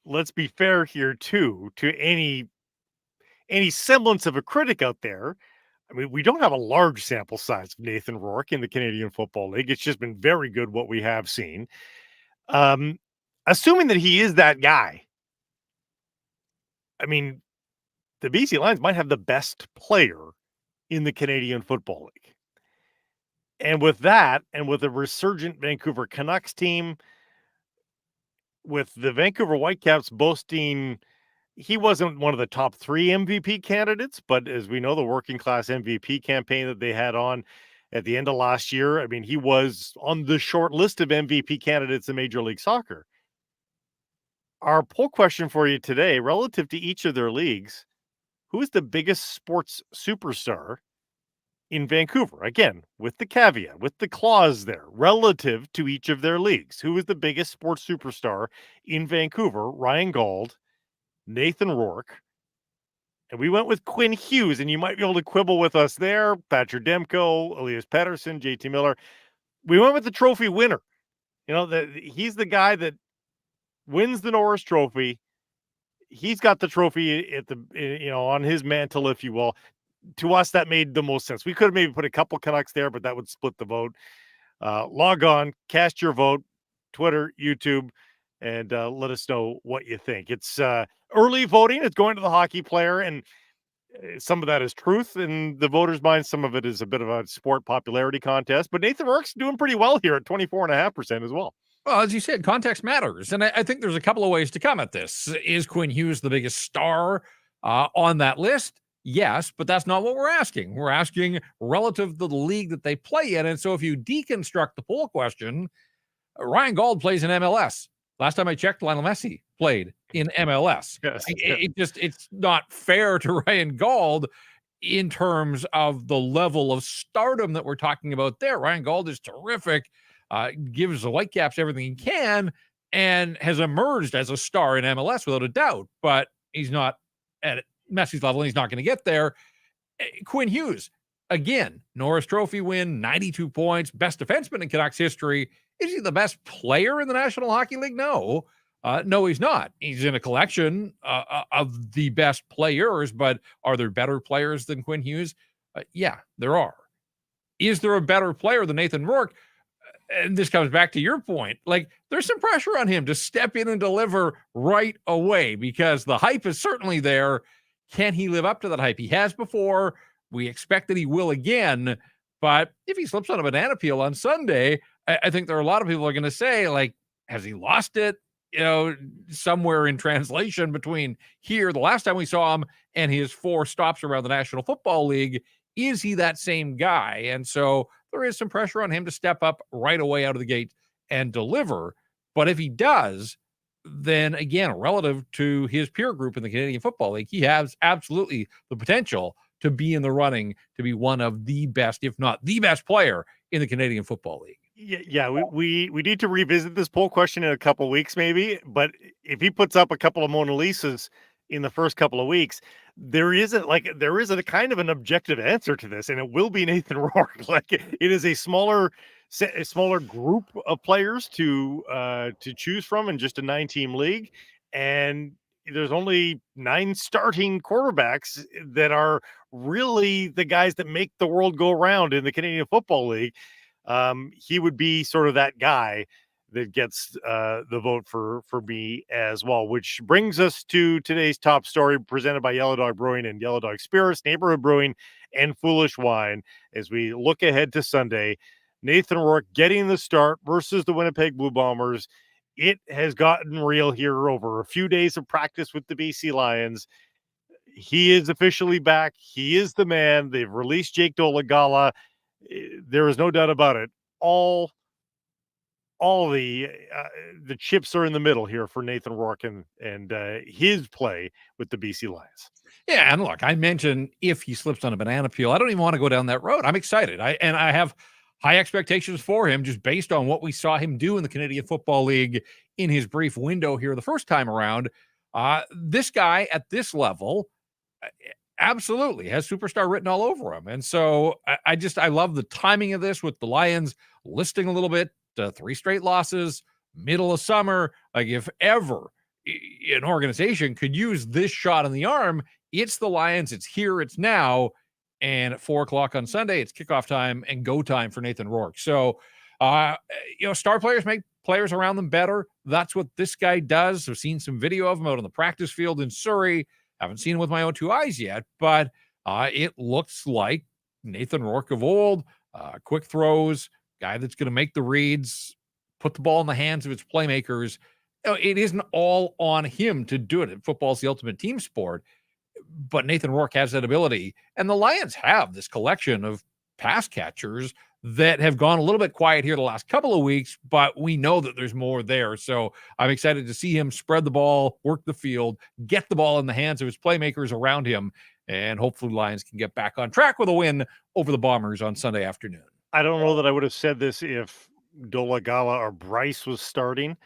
let's be fair here too to any semblance of a critic out there. I mean, we don't have a large sample size of Nathan Rourke in the Canadian Football League. It's just been very good what we have seen. Um, Assuming that he is that guy, I mean, the BC Lions might have the best player in the Canadian Football League. And with that, and with a resurgent Vancouver Canucks team, with the Vancouver Whitecaps boasting he wasn't one of the top 3 MVP candidates, but as we know, the working class MVP campaign that they had on at the end of last year, I mean, he was on the short list of MVP candidates in Major League Soccer. Our poll question for you today, relative to each of their leagues, who is the biggest sports superstar in Vancouver? Again, with the caveat, with the clause there, relative to each of their leagues. Who is the biggest sports superstar in Vancouver? Ryan Gauld, Nathan Rourke, and we went with Quinn Hughes, and you might be able to quibble with us there. Thatcher Demko, Elias Pettersson, JT Miller. We went with the trophy winner. You know, he's the guy that wins the Norris Trophy. He's got the trophy at on his mantle, if you will. To us, that made the most sense. We could have maybe put a couple Canucks there, but that would split the vote. Log on, cast your vote, Twitter, YouTube, and let us know what you think. It's early voting. It's going to the hockey player, and some of that is truth in the voters' minds. Some of it is a bit of a sport popularity contest. But Nathan Rourke's doing pretty well here at 24.5% as well. Well, as you said, context matters. And I think there's a couple of ways to come at this. Is Quinn Hughes the biggest star on that list? Yes, but that's not what we're asking. We're asking relative to the league that they play in. And so if you deconstruct the poll question, Ryan Gauld plays in MLS. Last time I checked, Lionel Messi played in MLS. Yes. It's not fair to Ryan Gauld in terms of the level of stardom that we're talking about there. Ryan Gauld is terrific, gives the Whitecaps everything he can, and has emerged as a star in MLS without a doubt. But he's not at Messi's level, and he's not going to get there. Quinn Hughes, again, Norris Trophy win, 92 points, best defenseman in Canucks history. Is he the best player in the National Hockey League? No. No, he's not. He's in a collection of the best players, but are there better players than Quinn Hughes? Yeah, there are. Is there a better player than Nathan Rourke? And this comes back to your point. Like, there's some pressure on him to step in and deliver right away because the hype is certainly there. Can he live up to that hype? He has before. We expect that he will again. But if he slips on a banana peel on Sunday, I think there are a lot of people are going to say, like, has he lost it? You know, somewhere in translation between here, the last time we saw him, and his 4 stops around the National Football League. Is he that same guy? And so there is some pressure on him to step up right away out of the gate and deliver. But if he does, then again, relative to his peer group in the Canadian Football League, he has absolutely the potential to be in the running to be one of the best, if not the best player in the Canadian Football League. Yeah, we need to revisit this poll question in a couple of weeks, maybe. But if he puts up a couple of Mona Lisas in the first couple of weeks, there isn't a kind of an objective answer to this, and it will be Nathan Rourke. Like, it is a smaller group of players to choose from in just a 9-team league, and there's only 9 starting quarterbacks that are really the guys that make the world go round in the Canadian Football League. He would be sort of that guy that gets the vote for me as well, which brings us to today's top story presented by Yellow Dog Brewing and Yellow Dog Spirits, Neighborhood Brewing, and Foolish Wine. As we look ahead to Sunday, Nathan Rourke getting the start versus the Winnipeg Blue Bombers. It has gotten real here over a few days of practice with the BC Lions. He is officially back. He is the man. They've released Jake Dolegala. There is no doubt about it. All the chips are in the middle here for Nathan Rourke and his play with the BC Lions. Yeah, and look, I mentioned if he slips on a banana peel, I don't even want to go down that road. I'm excited. I have high expectations for him just based on what we saw him do in the Canadian Football League in his brief window here the first time around. This guy at this level absolutely has superstar written all over him. And so I love the timing of this with the Lions listing a little bit, 3 straight losses, middle of summer. Like, if ever an organization could use this shot in the arm. It's the Lions. It's here. It's now. And at 4:00 on Sunday, it's kickoff time and go time for Nathan Rourke. So, star players make players around them better. That's what this guy does. I've seen some video of him out on the practice field in Surrey. Haven't seen him with my own two eyes yet, but it looks like Nathan Rourke of old. Quick throws, guy that's going to make the reads, put the ball in the hands of its playmakers. It isn't all on him to do it. Football's the ultimate team sport, but Nathan Rourke has that ability. And the Lions have this collection of pass catchers that have gone a little bit quiet here the last couple of weeks, but we know that there's more there. So I'm excited to see him spread the ball, work the field, get the ball in the hands of his playmakers around him, and hopefully Lions can get back on track with a win over the Bombers on Sunday afternoon. I don't know that I would have said this if Dolagala or Bryce was starting,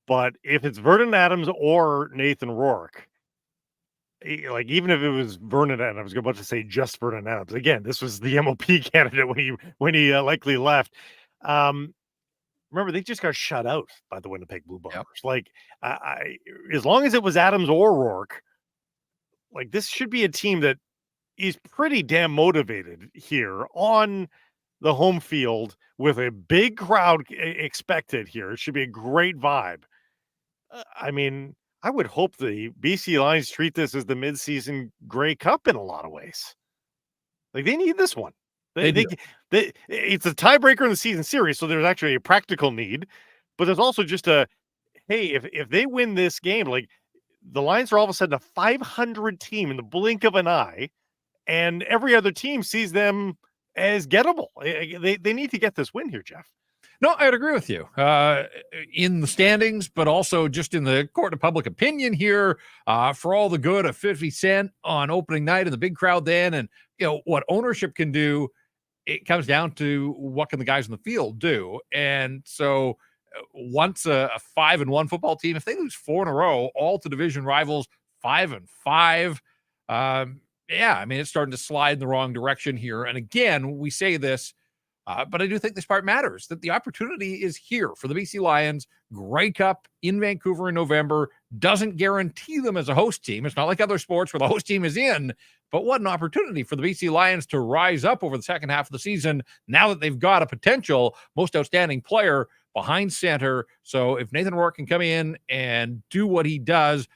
but if it's Vernon Adams or Nathan Rourke, like even if it was Vernon Adams, I was about to say just Vernon Adams. Again, this was the MOP candidate when he likely left. Remember, they just got shut out by the Winnipeg Blue Bombers. Yep. Like, as long as it was Adams or Rourke, like this should be a team that is pretty damn motivated here on the home field with a big crowd expected here. It should be a great vibe. I mean, I would hope the BC Lions treat this as the midseason Grey Cup in a lot of ways. Like they need this one. It's a tiebreaker in the season series, so there's actually a practical need, but there's also just a, hey, if they win this game, like the Lions are all of a sudden a 500 team in the blink of an eye, and every other team sees them as gettable. They need to get this win here, Jeff. No, I'd agree with you in the standings, but also just in the court of public opinion here for all the good of 50 Cent on opening night and the big crowd then. And, what ownership can do, it comes down to what can the guys in the field do. And so once a 5-1 football team, if they lose 4 in a row, all to division rivals, 5-5, it's starting to slide in the wrong direction here. And again, we say this, but I do think this part matters, that the opportunity is here for the BC Lions. Grey Cup in Vancouver in November doesn't guarantee them as a host team. It's not like other sports where the host team is in, but what an opportunity for the BC Lions to rise up over the second half of the season now that they've got a potential most outstanding player behind center. So if Nathan Rourke can come in and do what he does,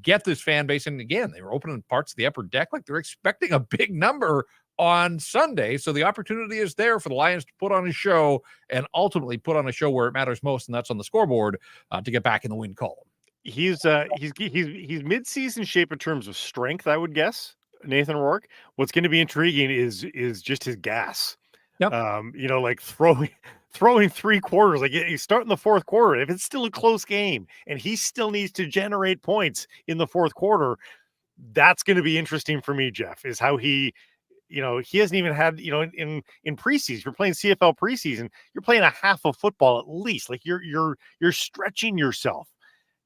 get this fan base, and again, they were opening parts of the upper deck like they're expecting a big number on Sunday. So the opportunity is there for the Lions to put on a show and ultimately put on a show where it matters most, and that's on the scoreboard to get back in the win column. He's mid-season shape in terms of strength, I would guess. Nathan Rourke. What's going to be intriguing is just his gas. Yep. Like throwing 3 quarters, like you start in the fourth quarter. If it's still a close game and he still needs to generate points in the fourth quarter, that's going to be interesting for me, Jeff, is how he hasn't even had, in preseason, you're playing CFL preseason, you're playing a half of football at least. Like you're stretching yourself.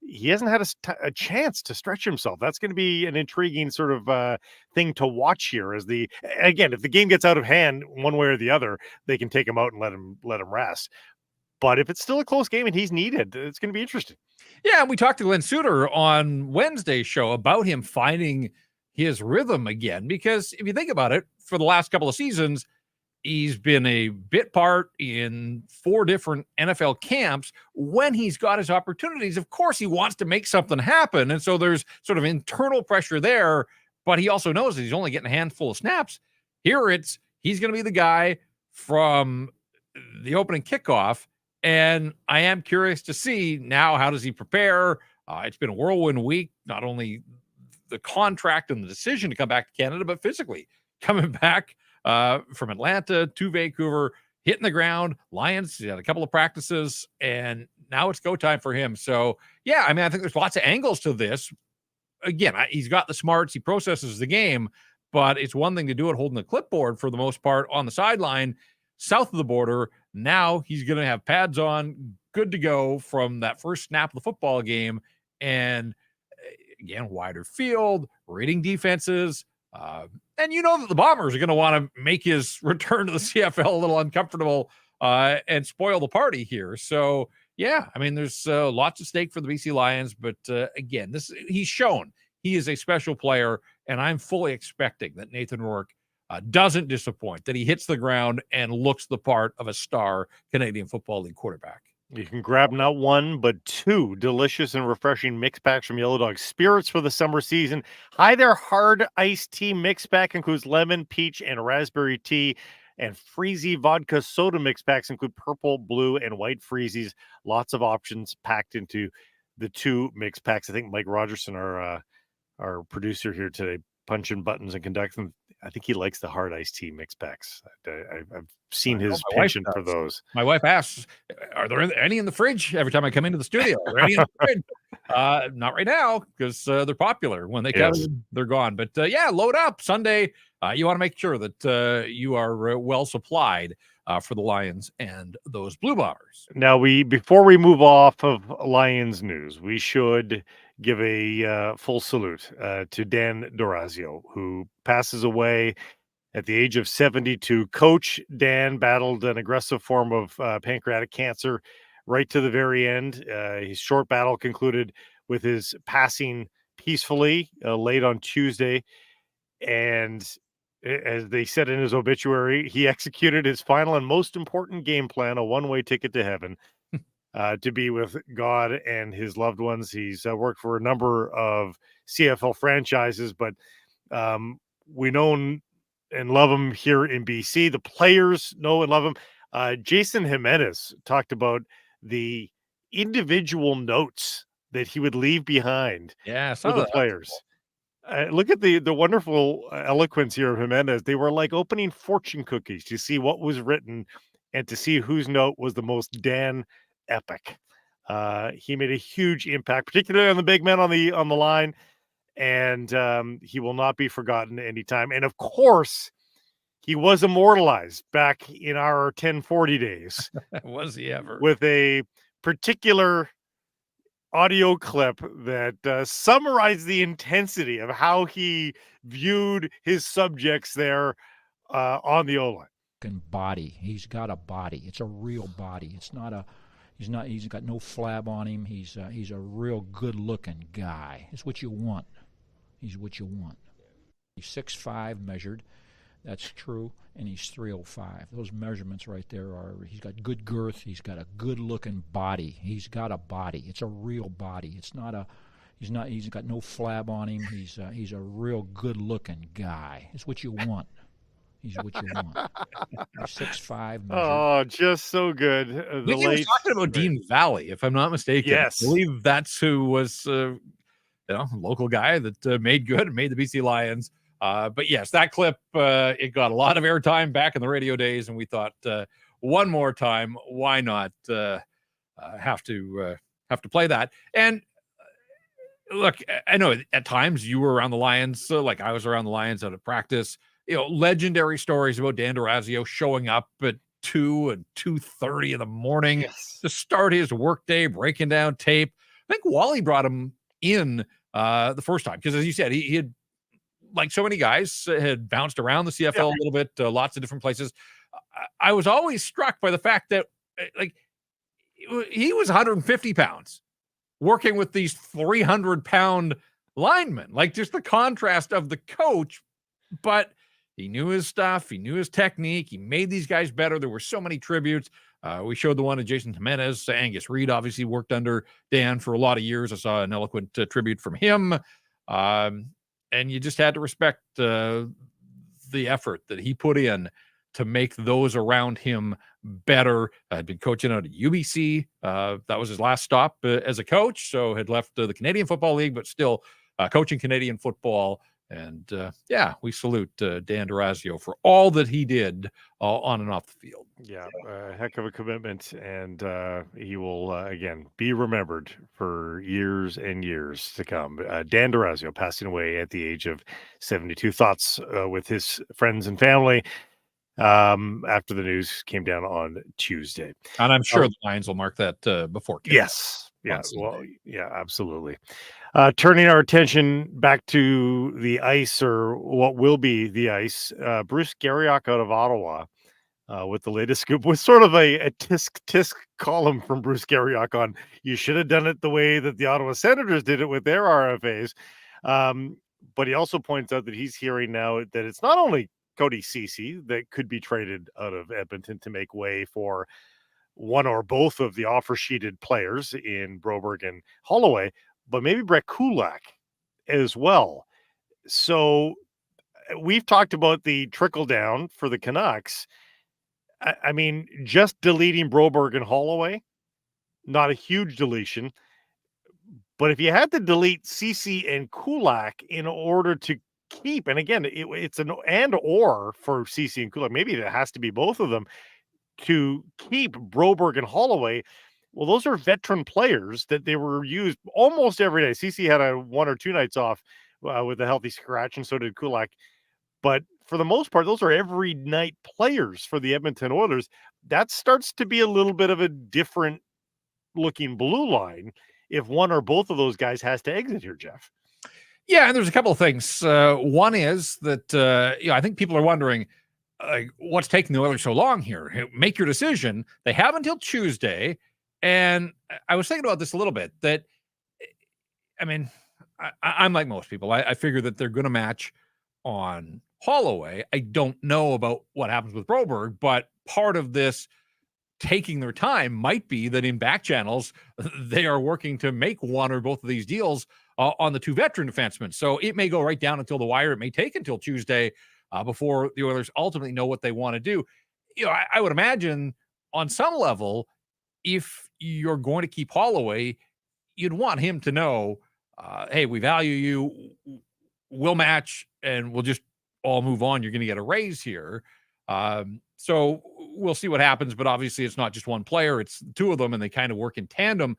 He hasn't had a chance to stretch himself. That's going to be an intriguing sort of thing to watch here. If the game gets out of hand one way or the other, they can take him out and let him rest. But if it's still a close game and he's needed, it's going to be interesting. Yeah, and we talked to Glenn Suter on Wednesday's show about him finding his rhythm again, because if you think about it, for the last couple of seasons, he's been a bit part in 4 different NFL camps. When he's got his opportunities, of course, he wants to make something happen. And so there's sort of internal pressure there, but he also knows that he's only getting a handful of snaps. Here he's going to be the guy from the opening kickoff. And I am curious to see now, how does he prepare? It's been a whirlwind week, not only the contract and the decision to come back to Canada, but physically coming back from Atlanta to Vancouver, hitting the ground. Lions had a couple of practices, and now it's go time for him. So, yeah, I think there's lots of angles to this. Again, he's got the smarts. He processes the game, but it's one thing to do it holding the clipboard for the most part on the sideline south of the border. Now he's going to have pads on, good to go from that first snap of the football game. And again, wider field, reading defenses. And that the Bombers are going to want to make his return to the CFL a little uncomfortable and spoil the party here. So, Yeah, I mean, there's lots at stake for the BC Lions, but again, he's shown he is a special player, and I'm fully expecting that Nathan Rourke doesn't disappoint, that he hits the ground and looks the part of a star Canadian Football League quarterback. You can grab not one, but two delicious and refreshing mix packs from Yellow Dog Spirits for the summer season. Hi there, hard iced tea mix pack includes lemon, peach, and raspberry tea. And Freezy vodka soda mix packs include purple, blue, and white Freezies. Lots of options packed into the two mix packs. I think Mike Rogerson, our producer here today, punching buttons and conducting. I think he likes the hard iced tea mix packs. I've seen his penchant for those. My wife asks, "Are there any in the fridge?" Every time I come into the studio, are there any in the fridge? Not right now because they're popular. When they come, they're gone. But yeah, load up Sunday. You want to make sure that you are well supplied for the Lions and those Blue Bombers. Now, before we move off of Lions news, we should give a full salute to Dan D'Orazio, who passes away at the age of 72. Coach Dan battled an aggressive form of pancreatic cancer right to the very end. His short battle concluded with his passing peacefully late on Tuesday. And as they said in his obituary, he executed his final and most important game plan, a one-way ticket to heaven, to be with God and his loved ones. He's worked for a number of CFL franchises, but we know and love him here in BC. The players know and love him. Jason Jimenez talked about the individual notes that he would leave behind for the players. Look at the wonderful eloquence here of Jimenez. They were like opening fortune cookies to see what was written and to see whose note was the most Dan epic. He made a huge impact, particularly on the big men on the line, and he will not be forgotten anytime. And of course, he was immortalized back in our 1040 days. Was he ever? With a particular audio clip that summarized the intensity of how he viewed his subjects there on the O-line. Body. He's got a body. It's a real body. It's not a. He's got no flab on him. He's a real good-looking guy. It's what you want. He's what you want. He's 6'5" measured. That's true, and he's 305. Those measurements right there are. He's got good girth. He's got a good-looking body. He's got a body. It's a real body. It's not a. He's not. He's got no flab on him. He's a real good-looking guy. It's what you want. He's what you want. He's 6'5". Oh, just so good. He was talking about Dean Valley, if I'm not mistaken. Yes, I believe that's who was, a local guy that made good and made the BC Lions. But yes, that clip, it got a lot of airtime back in the radio days, and we thought one more time, why not have to play that? And look, I know at times you were around the Lions, like I was around the Lions out of practice. Legendary stories about Dan D'Orazio showing up at 2 and 2:30 in the morning to start his workday, breaking down tape. I think Wally brought him in the first time because, as you said, he had, like so many guys, had bounced around the CFL a little bit, lots of different places. I was always struck by the fact that, like, he was 150 pounds working with these 300-pound linemen. Like, just the contrast of the coach, but he knew his stuff. He knew his technique. He made these guys better. There were so many tributes. We showed the one of Jason Jimenez. Angus Reid obviously worked under Dan for a lot of years. I saw an eloquent tribute from him. And you just had to respect the effort that he put in to make those around him better. I'd been coaching out at UBC. That was his last stop as a coach. So had left the Canadian Football League, but still coaching Canadian football. And we salute Dan D'Orazio for all that he did on and off the field. Yeah, a heck of a commitment, and he will again be remembered for years and years to come. Dan D'Orazio passing away at the age of 72. Thoughts with his friends and family after the news came down on Tuesday, and I'm sure the Lions will mark that before. Yes. Yeah, well, yeah, absolutely. Turning our attention back to the ice, or what will be the ice, Bruce Garriock out of Ottawa with the latest scoop, with sort of a tisk column from Bruce Garriock on you should have done it the way that the Ottawa Senators did it with their RFAs. But he also points out that he's hearing now that it's not only Cody Ceci that could be traded out of Edmonton to make way for one or both of the offer sheeted players in Broberg and Holloway, but maybe Brett Kulak as well. So we've talked about the trickle down for the Canucks. I mean, just deleting Broberg and Holloway, not a huge deletion. But if you had to delete Ceci and Kulak in order to keep, and again, it's an and or for Ceci and Kulak, maybe it has to be both of them to keep Broberg and Holloway. Well, those are veteran players that they were used almost every day. Ceci had a 1 or 2 nights off with a healthy scratch, and so did Kulak. But for the most part, those are every night players for the Edmonton Oilers. That starts to be a little bit of a different looking blue line if one or both of those guys has to exit here, Jeff. Yeah, and there's a couple of things. One is that I think people are wondering what's taking the Oilers so long here. Make your decision. They have until Tuesday, and I was thinking about this a little bit. That I mean, I'm like most people. I figure that they're going to match on Holloway. I don't know about what happens with Broberg, but part of this taking their time might be that in back channels, they are working to make one or both of these deals on the two veteran defensemen. So it may go right down until the wire. It may take until Tuesday before the Oilers ultimately know what they want to do. I would imagine on some level, if you're going to keep Holloway, you'd want him to know, hey, we value you, we'll match, and we'll just all move on. You're going to get a raise here. So we'll see what happens, but obviously it's not just one player, it's two of them, and they kind of work in tandem.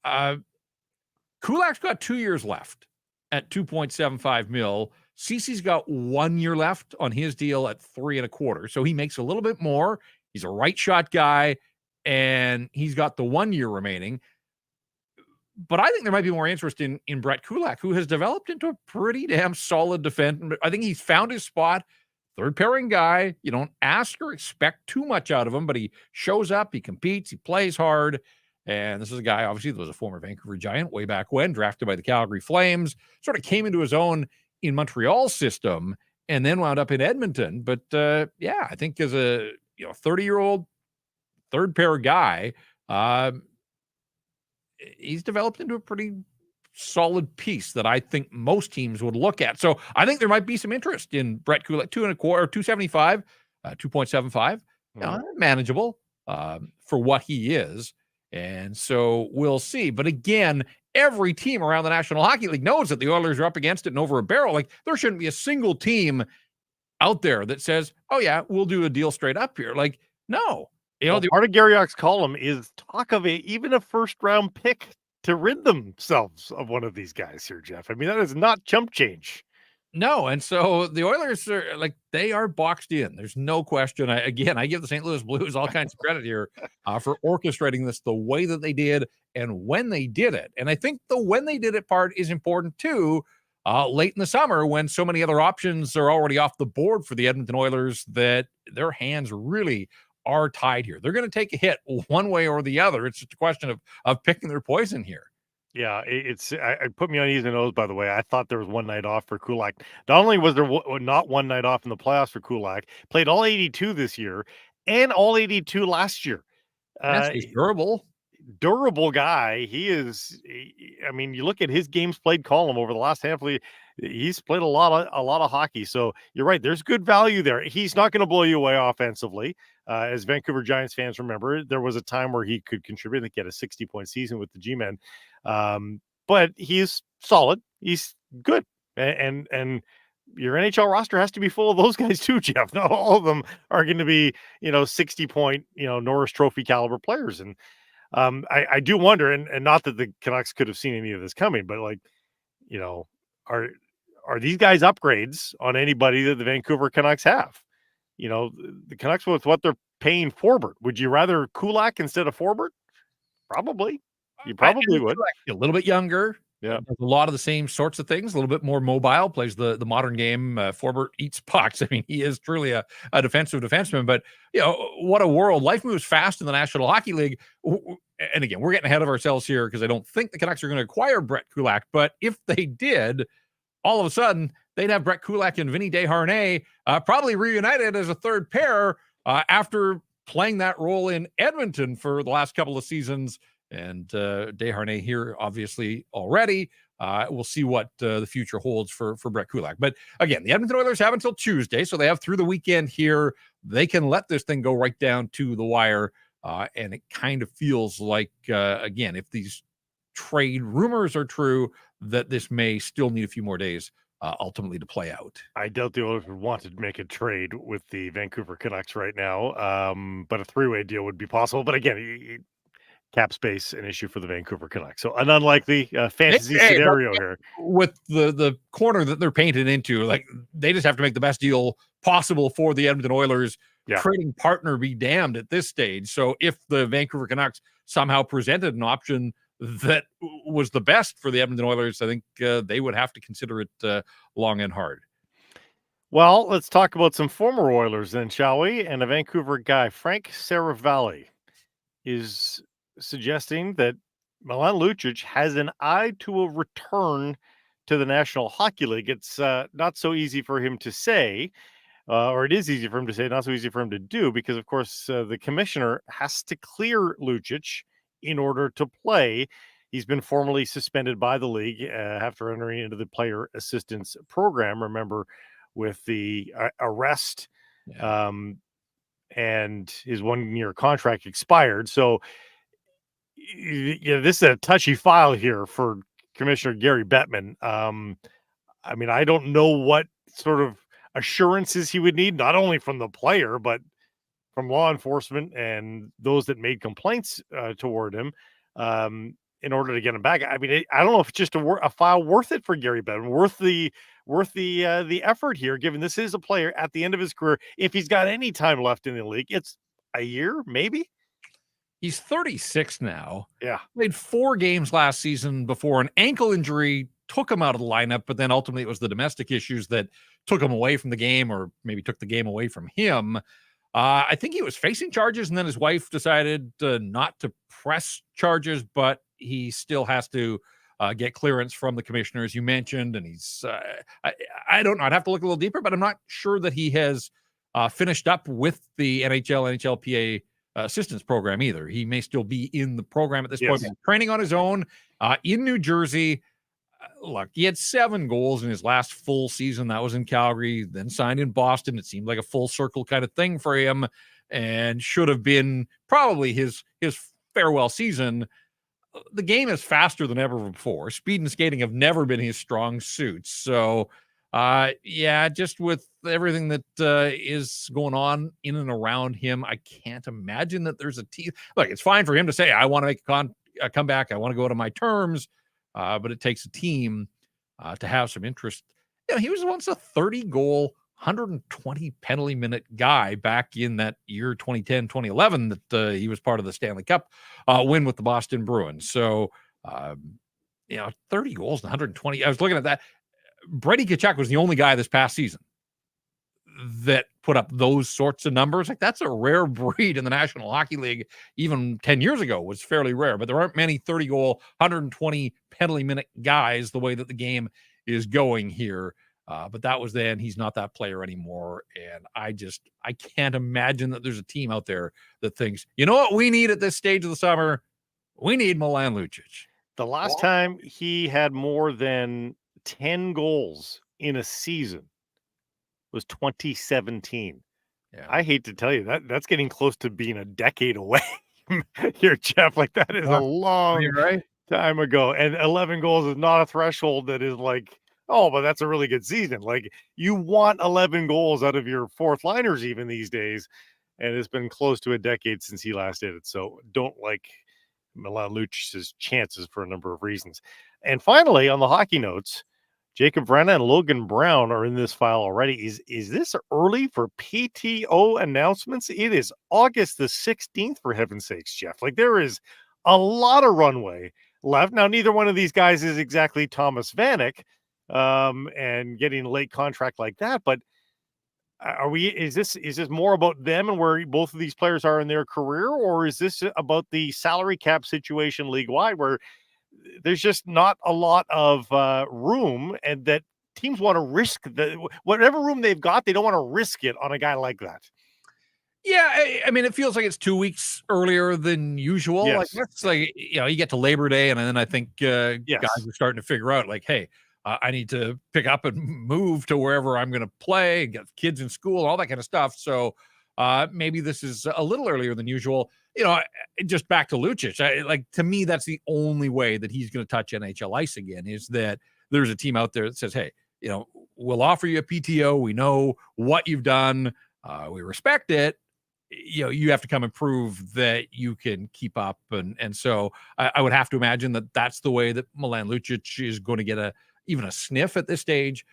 Kulak's got 2 years left at $2.75 million. Ceci's got 1 year left on his deal at $3.25. So he makes a little bit more. He's a right shot guy, and he's got the 1 year remaining. But I think there might be more interest in Brett Kulak, who has developed into a pretty damn solid defense. I think he's found his spot. Third pairing guy. You don't ask or expect too much out of him, but he shows up, he competes, he plays hard. And this is a guy, obviously, that was a former Vancouver Giant way back when, drafted by the Calgary Flames, sort of came into his own in Montreal's system and then wound up in Edmonton. But yeah, I think as a 30-year-old third pair guy, he's developed into a pretty solid piece that I think most teams would look at. So I think there might be some interest in Brett Kulak, 2.25, 275, 2.75, manageable for what he is. And so we'll see. But again, every team around the National Hockey League knows that the Oilers are up against it and over a barrel. Like, there shouldn't be a single team out there that says, oh yeah, we'll do a deal straight up here. Like, no. Part of Garriock's column is talk of even a first round pick to rid themselves of one of these guys here, Jeff. I mean, that is not chump change. No, and so the Oilers are they are boxed in. There's no question. I give the St. Louis Blues all kinds of credit here for orchestrating this the way that they did and when they did it. And I think the when they did it part is important too. Late in the summer, when so many other options are already off the board for the Edmonton Oilers, that their hands really are tied here. They're going to take a hit one way or the other. It's just a question of picking their poison here. Yeah, it put me on ease and O's, by the way. I thought there was one night off for Kulak. Not only was there not one night off in the playoffs for Kulak, played all 82 this year and all 82 last year. He's durable. Durable guy. He is. I mean, you look at his games played column over the last handful. He's played a lot of hockey. So you're right. There's good value there. He's not going to blow you away offensively. As Vancouver Giants fans remember, there was a time where he could contribute. I think he had a 60-point season with the G-Men. But he's solid. He's good. And your NHL roster has to be full of those guys too, Jeff. Not all of them are going to be, 60-point, Norris Trophy caliber players. And I do wonder, and not that the Canucks could have seen any of this coming, but are these guys upgrades on anybody that the Vancouver Canucks have? The Canucks, with what they're paying Forbert, would you rather Kulak instead of Forbert? Probably. You probably would. A little bit younger, Yeah. Does a lot of the same sorts of things, a little bit more mobile, plays the modern game. Forbert eats pucks. I mean, he is truly a defensive defenseman, but what a world. Life moves fast in the National Hockey League. And again, we're getting ahead of ourselves here because I don't think the Canucks are going to acquire Brett Kulak, but if they did, all of a sudden they'd have Brett Kulak and Vinny Desharnais probably reunited as a third pair after playing that role in Edmonton for the last couple of seasons. And Desharnais here, obviously, already. We'll see what the future holds for Brett Kulak. But again, the Edmonton Oilers have until Tuesday, so they have through the weekend here. They can let this thing go right down to the wire. And it kind of feels like, again, if these trade rumors are true, that this may still need a few more days ultimately to play out. I doubt the Oilers would want to make a trade with the Vancouver Canucks right now, but a three-way deal would be possible. But again, cap space an issue for the Vancouver Canucks. So an unlikely fantasy scenario here. With the corner that they're painted into, like they just have to make the best deal possible for the Edmonton Oilers. Yeah. Trading partner be damned at this stage. So if the Vancouver Canucks somehow presented an option that was the best for the Edmonton Oilers, I think they would have to consider it long and hard. Well, let's talk about some former Oilers then, shall we? And a Vancouver guy, Frank Saravalli, is suggesting that Milan Lucic has an eye to a return to the National Hockey League. It's not so easy for him to say, or it is easy for him to say, not so easy for him to do, because, of course, the commissioner has to clear Lucic in order to play. He's been formally suspended by the league after entering into the player assistance program. Remember, with the arrest, and his 1-year contract expired. So, this is a touchy file here for Commissioner Gary Bettman. I mean, I don't know what sort of assurances he would need, not only from the player, but from law enforcement and those that made complaints toward him in order to get him back. I mean, I don't know if it's just a file worth it for Gary Bettman, worth the effort here, given this is a player at the end of his career. If he's got any time left in the league, it's a year, maybe. He's 36 now. Yeah. Played 4 games last season before an ankle injury took him out of the lineup, but then ultimately it was the domestic issues that took him away from the game, or maybe took the game away from him. I think he was facing charges, and then his wife decided not to press charges, but he still has to get clearance from the commissioner, as you mentioned. And he's, I don't know, I'd have to look a little deeper, but I'm not sure that he has finished up with the NHLPA assistance program either. He may still be in the program at this point, training on his own in New Jersey. Look, he had 7 goals in his last full season. That was in Calgary, then signed in Boston. It seemed like a full circle kind of thing for him, and should have been probably his farewell season. The game is faster than ever before. Speed and skating have never been his strong suits. So, just with everything that is going on in and around him, I can't imagine that there's a team. Look, it's fine for him to say, I want to make a comeback. I want to go to my terms. But it takes a team to have some interest. He was once a 30-goal, 120 penalty minute guy back in that year 2010, 2011 that he was part of the Stanley Cup win with the Boston Bruins. So, 30 goals and 120. I was looking at that. Brady Tkachuk was the only guy this past season that put up those sorts of numbers. Like, that's a rare breed in the National Hockey League. Even 10 years ago was fairly rare, but there aren't many 30-goal, 120 penalty minute guys the way that the game is going here. But that was then. He's not that player anymore. And I can't imagine that there's a team out there that thinks, you know what we need at this stage of the summer? We need Milan Lucic. The last time he had more than 10 goals in a season was 2017. Yeah. I hate to tell you that's getting close to being a decade away here, Jeff. Like, that is a long time ago. And 11 goals is not a threshold that is like, oh, but that's a really good season. Like, you want 11 goals out of your fourth liners even these days. And it's been close to a decade since he last did it. So don't like Milan Lucic's chances for a number of reasons. And finally, on the hockey notes, Jacob Vrana and Logan Brown are in this file already. Is this early for PTO announcements? It is August the 16th, for heaven's sakes, Jeff. Like, there is a lot of runway left. Now, neither one of these guys is exactly Thomas Vanek, and getting a late contract like that. But is this more about them and where both of these players are in their career, or is this about the salary cap situation league wide where there's just not a lot of room, and that teams want to risk whatever room they've got, they don't want to risk it on a guy like that? Yeah, I mean, it feels like it's 2 weeks earlier than usual. Like, Yes. that's like, you get to Labor Day, and then I think guys Yes. are starting to figure out, like, hey, I need to pick up and move to wherever I'm going to play, get kids in school, all that kind of stuff. So maybe this is a little earlier than usual. Just back to Lucic. To me, that's the only way that he's going to touch NHL ice again, is that there's a team out there that says, hey, we'll offer you a PTO. We know what you've done. We respect it. You have to come and prove that you can keep up. And so I would have to imagine that that's the way that Milan Lucic is going to get even a sniff at this stage,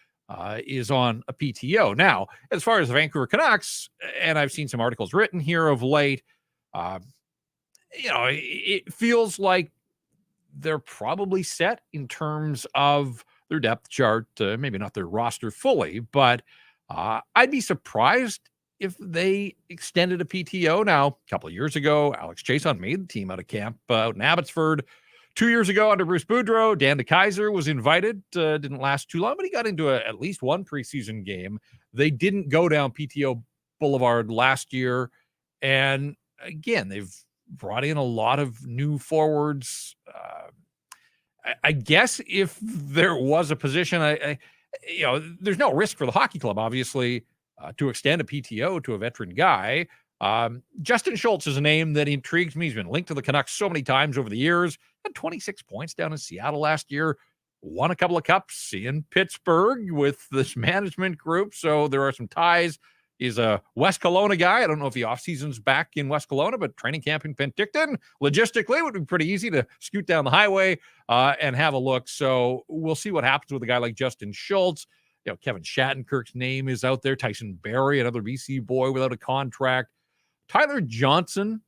is on a PTO. Now, as far as the Vancouver Canucks, and I've seen some articles written here of late, it feels like they're probably set in terms of their depth chart, maybe not their roster fully, but I'd be surprised if they extended a PTO. Now, a couple of years ago, Alex Chason made the team out of camp out in Abbotsford. 2 years ago, under Bruce Boudreau, Dan DeKeyser was invited. Didn't last too long, but he got into at least one preseason game. They didn't go down PTO Boulevard last year. And again, they've brought in a lot of new forwards. I guess if there was a position, there's no risk for the hockey club, obviously, to extend a PTO to a veteran guy. Justin Schultz is a name that intrigues me. He's been linked to the Canucks so many times over the years. Had 26 points down in Seattle last year. Won a couple of cups in Pittsburgh with this management group. So there are some ties. He's a West Kelowna guy. I don't know if the offseason's back in West Kelowna, but training camp in Penticton, logistically, would be pretty easy to scoot down the highway and have a look. So we'll see what happens with a guy like Justin Schultz. Kevin Shattenkirk's name is out there. Tyson Barrie, another BC boy without a contract. Tyler Johnson.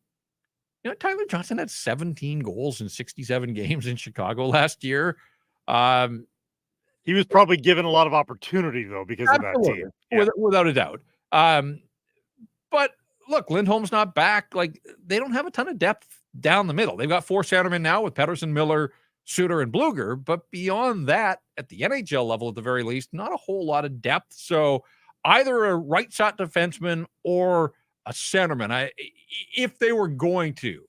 Tyler Johnson had 17 goals in 67 games in Chicago last year. He was probably given a lot of opportunity, though, because of that team. Yeah. Without a doubt. But look, Lindholm's not back. Like, they don't have a ton of depth down the middle. They've got 4 centermen now with Paterson, Miller, Suter, and Bluger. But beyond that, at the NHL level, at the very least, not a whole lot of depth. So either a right shot defenseman or a centerman. If they were going to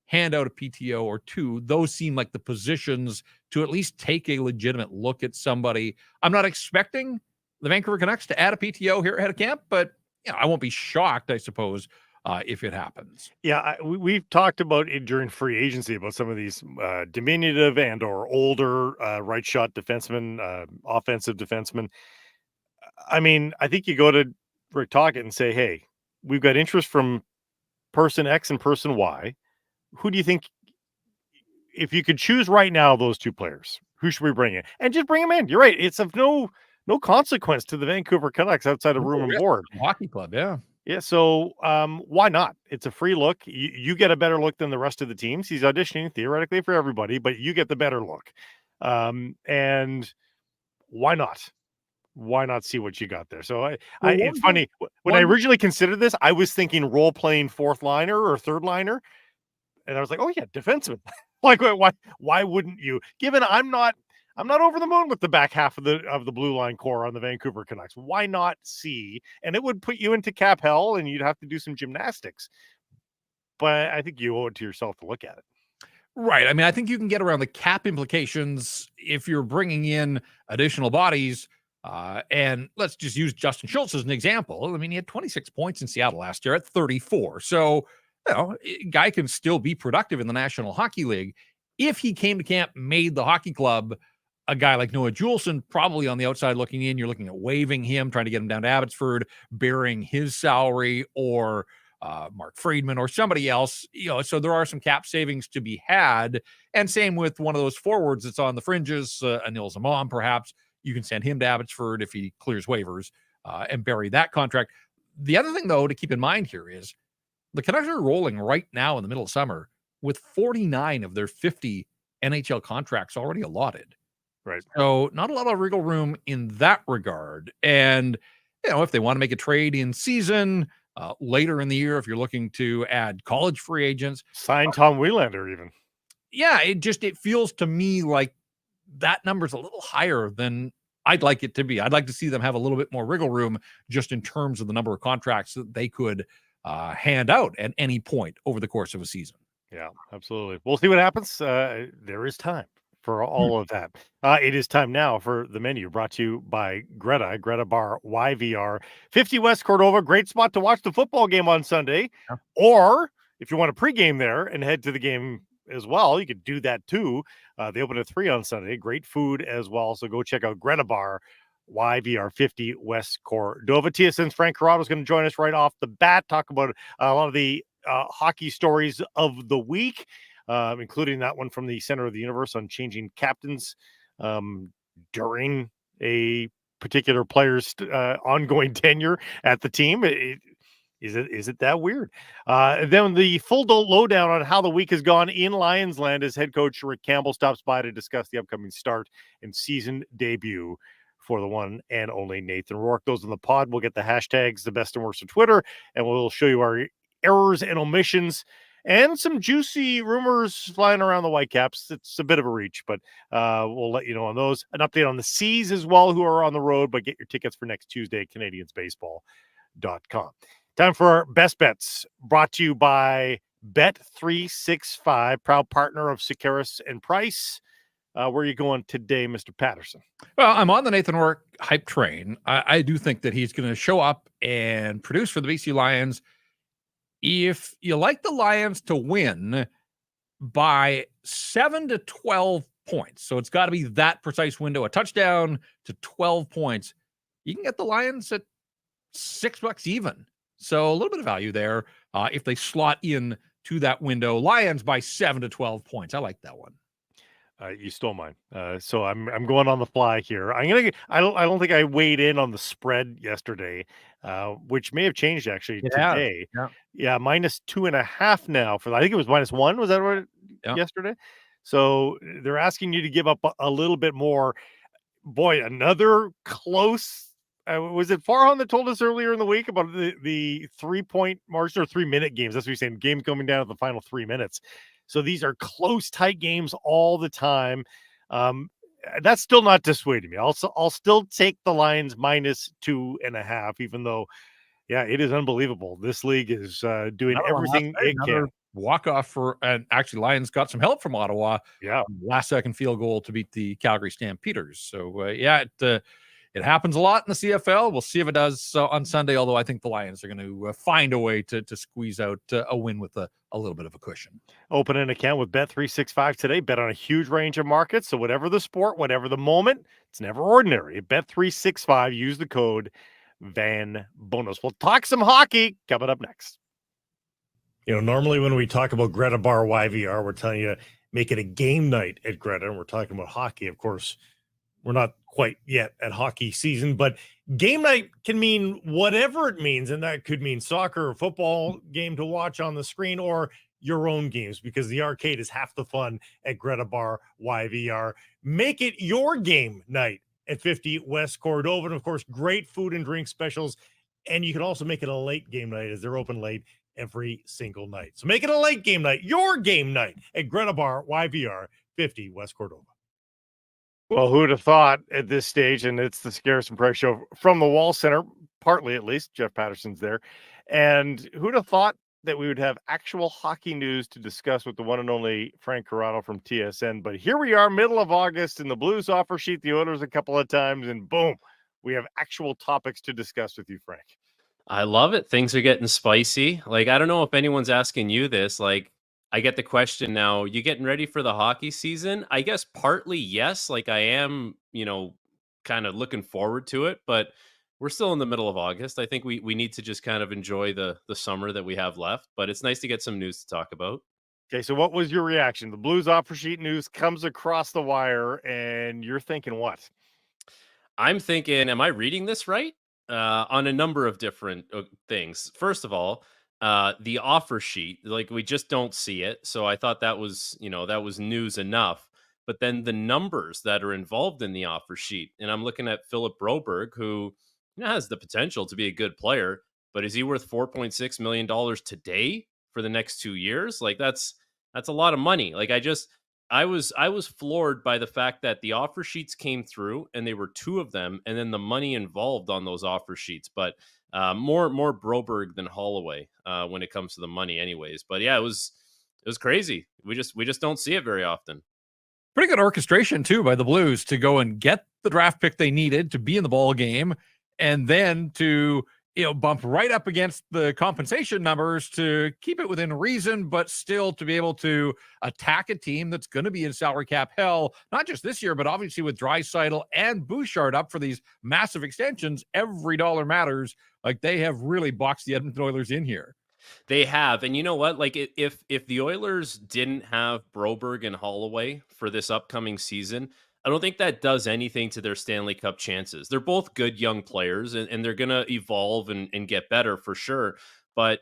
hand out a PTO or two, those seem like the positions to at least take a legitimate look at somebody. I'm not expecting the Vancouver Canucks to add a PTO here ahead of camp, but I won't be shocked, I suppose, if it happens. Yeah, we've talked about it during free agency about some of these diminutive and or older right shot defensemen, offensive defensemen. I mean, I think you go to Rick Tocchet and say, hey, we've got interest from person X and person Y. Who do you think, if you could choose right now those two players, who should we bring in? And just bring them in. You're right. It's of no consequence to the Vancouver Canucks outside of room and board. Hockey club, yeah. Yeah, so why not? It's a free look. You get a better look than the rest of the teams. He's auditioning theoretically for everybody, but you get the better look. And why not? Why not see what you got there? So it's funny. When I originally considered this, I was thinking role-playing fourth liner or third liner. And I was like, oh yeah, defenseman. Like, why wouldn't you? Given I'm not over the moon with the back half of the blue line core on the Vancouver Canucks. Why not see? And it would put you into cap hell, and you'd have to do some gymnastics. But I think you owe it to yourself to look at it. Right. I mean, I think you can get around the cap implications if you're bringing in additional bodies. And let's just use Justin Schultz as an example. I mean, he had 26 points in Seattle last year at 34. So, guy can still be productive in the National Hockey League. If he came to camp, made the hockey club, a guy like Noah Juleson, probably on the outside looking in, you're looking at waiving him, trying to get him down to Abbotsford, bearing his salary, or Mark Friedman or somebody else. So there are some cap savings to be had. And same with one of those forwards that's on the fringes, Anil Zaman, perhaps. You can send him to Abbotsford if he clears waivers and bury that contract. The other thing, though, to keep in mind here is the Canucks are rolling right now in the middle of summer with 49 of their 50 NHL contracts already allotted. Right. So not a lot of wriggle room in that regard. And, if they want to make a trade in season, later in the year, if you're looking to add college free agents, Sign Tom Wielander even. yeah, it feels to me like that number's a little higher than I'd like it to be. I'd like to see them have a little bit more wriggle room just in terms of the number of contracts that they could hand out at any point over the course of a season. Yeah, absolutely. We'll see what happens. There is time for all of that. It is time now for the menu, brought to you by Greta Bar YVR, 50 West Cordova. Great spot to watch the football game on Sunday. Yeah. Or if you want to pregame there and head to the game as well, you could do that too. They open at 3 on Sunday. Great food as well. So go check out Greta Bar YVR, 50 West Cordova. TSN's Frank Corrado is going to join us right off the bat, talk about a lot of the hockey stories of the week, including that one from the center of the universe on changing captains during a particular player's ongoing tenure at the team. Is it that weird? Then the full lowdown on how the week has gone in Lions land as head coach Rick Campbell stops by to discuss the upcoming start and season debut for the one and only Nathan Rourke. Those in the pod, we'll get the hashtags, the best and worst of Twitter, and we'll show you our errors and omissions and some juicy rumors flying around the Whitecaps. It's a bit of a reach, but we'll let you know on those. An update on the C's as well, who are on the road, but get your tickets for next Tuesday, CanadiansBaseball.com. Time for our best bets, brought to you by Bet365, proud partner of Sekeres and Price. Where are you going today, Mr. Paterson? Well, I'm on the Nathan Rourke hype train. I do think that he's going to show up and produce for the BC Lions. If you like the Lions to win by 7 to 12 points, so it's got to be that precise window, a touchdown to 12 points, you can get the Lions at $6 even. So a little bit of value there if they slot in to that window. Lions by 7 to 12 points. I like that one. You stole mine, so I'm going on the fly here. I don't think I weighed in on the spread yesterday, which may have changed actually today. Yeah, -2.5 now for. I think it was -1. Was that right? Yeah. Yesterday? So they're asking you to give up a little bit more. Boy, another close. Was it Farhan that told us earlier in the week about the 3-point margin or 3-minute games? That's what he's saying. Game coming down at the final 3 minutes. So these are close, tight games all the time. That's still not dissuading me. I'll still take the Lions -2.5, even though, yeah, it is unbelievable. This league is doing everything it can. Walk-off and actually Lions got some help from Ottawa. Yeah. Last-second field goal to beat the Calgary Stampeders. So, it happens a lot in the CFL. We'll see if it does on Sunday, although I think the Lions are going to find a way to squeeze out a win with a little bit of a cushion. Open an account with Bet365 today. Bet on a huge range of markets. So whatever the sport, whatever the moment, it's never ordinary. At Bet365, use the code VANBONUS. We'll talk some hockey coming up next. Normally when we talk about Greta Bar YVR, we're telling you make it a game night at Greta, and we're talking about hockey. Of course, we're not quite yet at hockey season, but game night can mean whatever it means. And that could mean soccer or football game to watch on the screen, or your own games, because the arcade is half the fun at Greta Bar YVR. Make it your game night at 50 West Cordova. And of course, great food and drink specials. And you can also make it a late game night, as they're open late every single night. So make it a late game night, your game night at Greta Bar YVR, 50 West Cordova. Well, who'd have thought at this stage, and it's the Sekeres and Price show from the Wall Center, partly at least. Jeff Paterson's there. And who'd have thought that we would have actual hockey news to discuss with the one and only Frank Corrado from TSN. But here we are, middle of August, and the Blues offer sheet the Oilers a couple of times, and boom, we have actual topics to discuss with you, Frank. I love it. Things are getting spicy. I don't know if anyone's asking you this. I get the question now, you getting ready for the hockey season? I guess partly yes. I am, kind of looking forward to it, but we're still in the middle of August. I think we need to just kind of enjoy the summer that we have left, but it's nice to get some news to talk about. Okay, so what was your reaction? The Blues offer sheet news comes across the wire, and you're thinking what? I'm thinking, am I reading this right? On a number of different things. First of all, the offer sheet, we just don't see it. So I thought that was, that was news enough. but then the numbers that are involved in the offer sheet. And I'm looking at Philip Broberg, who has the potential to be a good player, but is he worth $4.6 million today for the next 2 years? Like that's a lot of money. Like I was floored by the fact that the offer sheets came through and they were two of them, and then the money involved on those offer sheets. But more Broberg than Holloway when it comes to the money, anyways. But yeah, it was crazy. We just don't see it very often. Pretty good orchestration too by the Blues to go and get the draft pick they needed to be in the ball game, and then to bump right up against the compensation numbers to keep it within reason, but still to be able to attack a team that's going to be in salary cap hell, not just this year, but obviously with Draisaitl and Bouchard up for these massive extensions. Every dollar matters. Like, they have really boxed the Edmonton Oilers in here. They have, and you know what? Like, if the Oilers didn't have Broberg and Holloway for this upcoming season, I don't think that does anything to their Stanley Cup chances. They're both good young players, and they're gonna evolve and get better for sure. But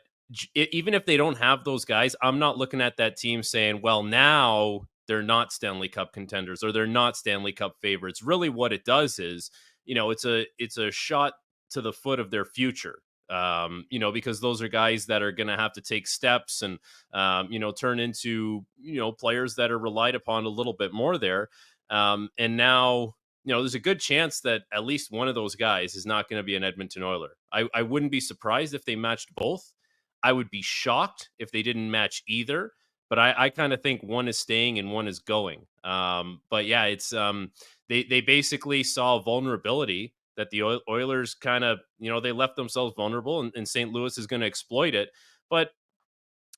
even if they don't have those guys, I'm not looking at that team saying, "Well, now they're not Stanley Cup contenders or they're not Stanley Cup favorites." Really, what it does is, it's a shot to the foot of their future. Because those are guys that are going to have to take steps and, turn into, players that are relied upon a little bit more there. And now, there's a good chance that at least one of those guys is not going to be an Edmonton Oiler. I wouldn't be surprised if they matched both. I would be shocked if they didn't match either. But I kind of think one is staying and one is going. But yeah, it's they basically saw vulnerability that the Oilers kind of, they left themselves vulnerable, and St. Louis is going to exploit it. But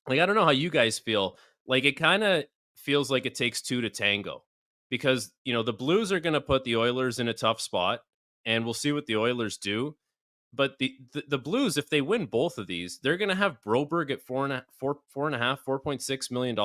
like, I don't know how you guys feel. Like, it kind of feels like it takes two to tango, because, the Blues are going to put the Oilers in a tough spot, and we'll see what the Oilers do. But the Blues, if they win both of these, they're going to have Broberg at $4.6 million.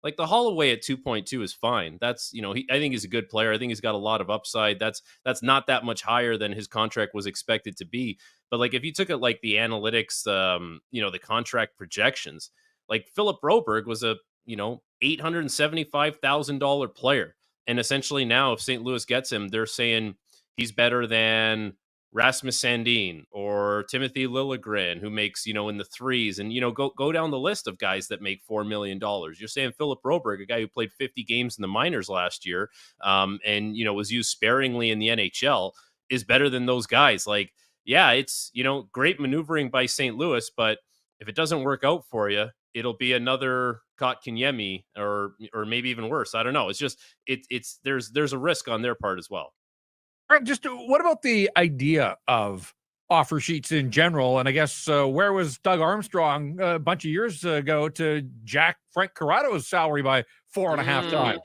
Like, the Holloway at 2.2 is fine. That's, I think he's a good player. I think he's got a lot of upside. That's not that much higher than his contract was expected to be. But like, if you took it like the analytics, the contract projections, like Philip Broberg was a $875,000 player, and essentially now, if St. Louis gets him, they're saying he's better than Rasmus Sandin or Timothy Liljegren, who makes, in the threes, and, go down the list of guys that make $4 million. You're saying Philip Broberg, a guy who played 50 games in the minors last year, and, was used sparingly in the NHL, is better than those guys. Like, yeah, it's, great maneuvering by St. Louis, but if it doesn't work out for you, it'll be another Kotkaniemi or maybe even worse. I don't know. It's just, there's a risk on their part as well. All right, just what about the idea of offer sheets in general? And I guess where was Doug Armstrong a bunch of years ago to jack Frank Corrado's salary by 4.5 times?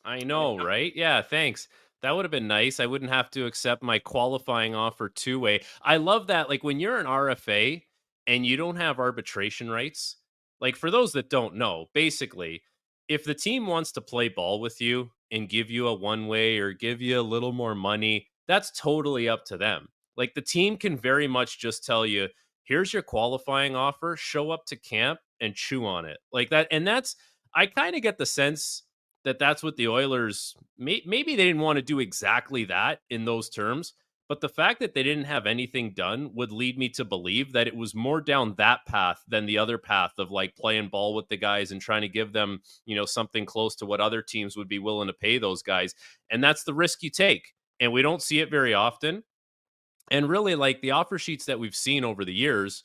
I know, right? Yeah, thanks. That would have been nice. I wouldn't have to accept my qualifying offer two-way. I love that. Like, when you're an RFA and you don't have arbitration rights, like, for those that don't know, basically, if the team wants to play ball with you and give you a one-way or give you a little more money, that's totally up to them. Like, the team can very much just tell you, here's your qualifying offer, show up to camp and chew on it. Like that. And I kind of get the sense that that's what the Oilers, maybe they didn't want to do exactly that in those terms, but the fact that they didn't have anything done would lead me to believe that it was more down that path than the other path of like playing ball with the guys and trying to give them, something close to what other teams would be willing to pay those guys. And that's the risk you take. And we don't see it very often. And really, like, the offer sheets that we've seen over the years,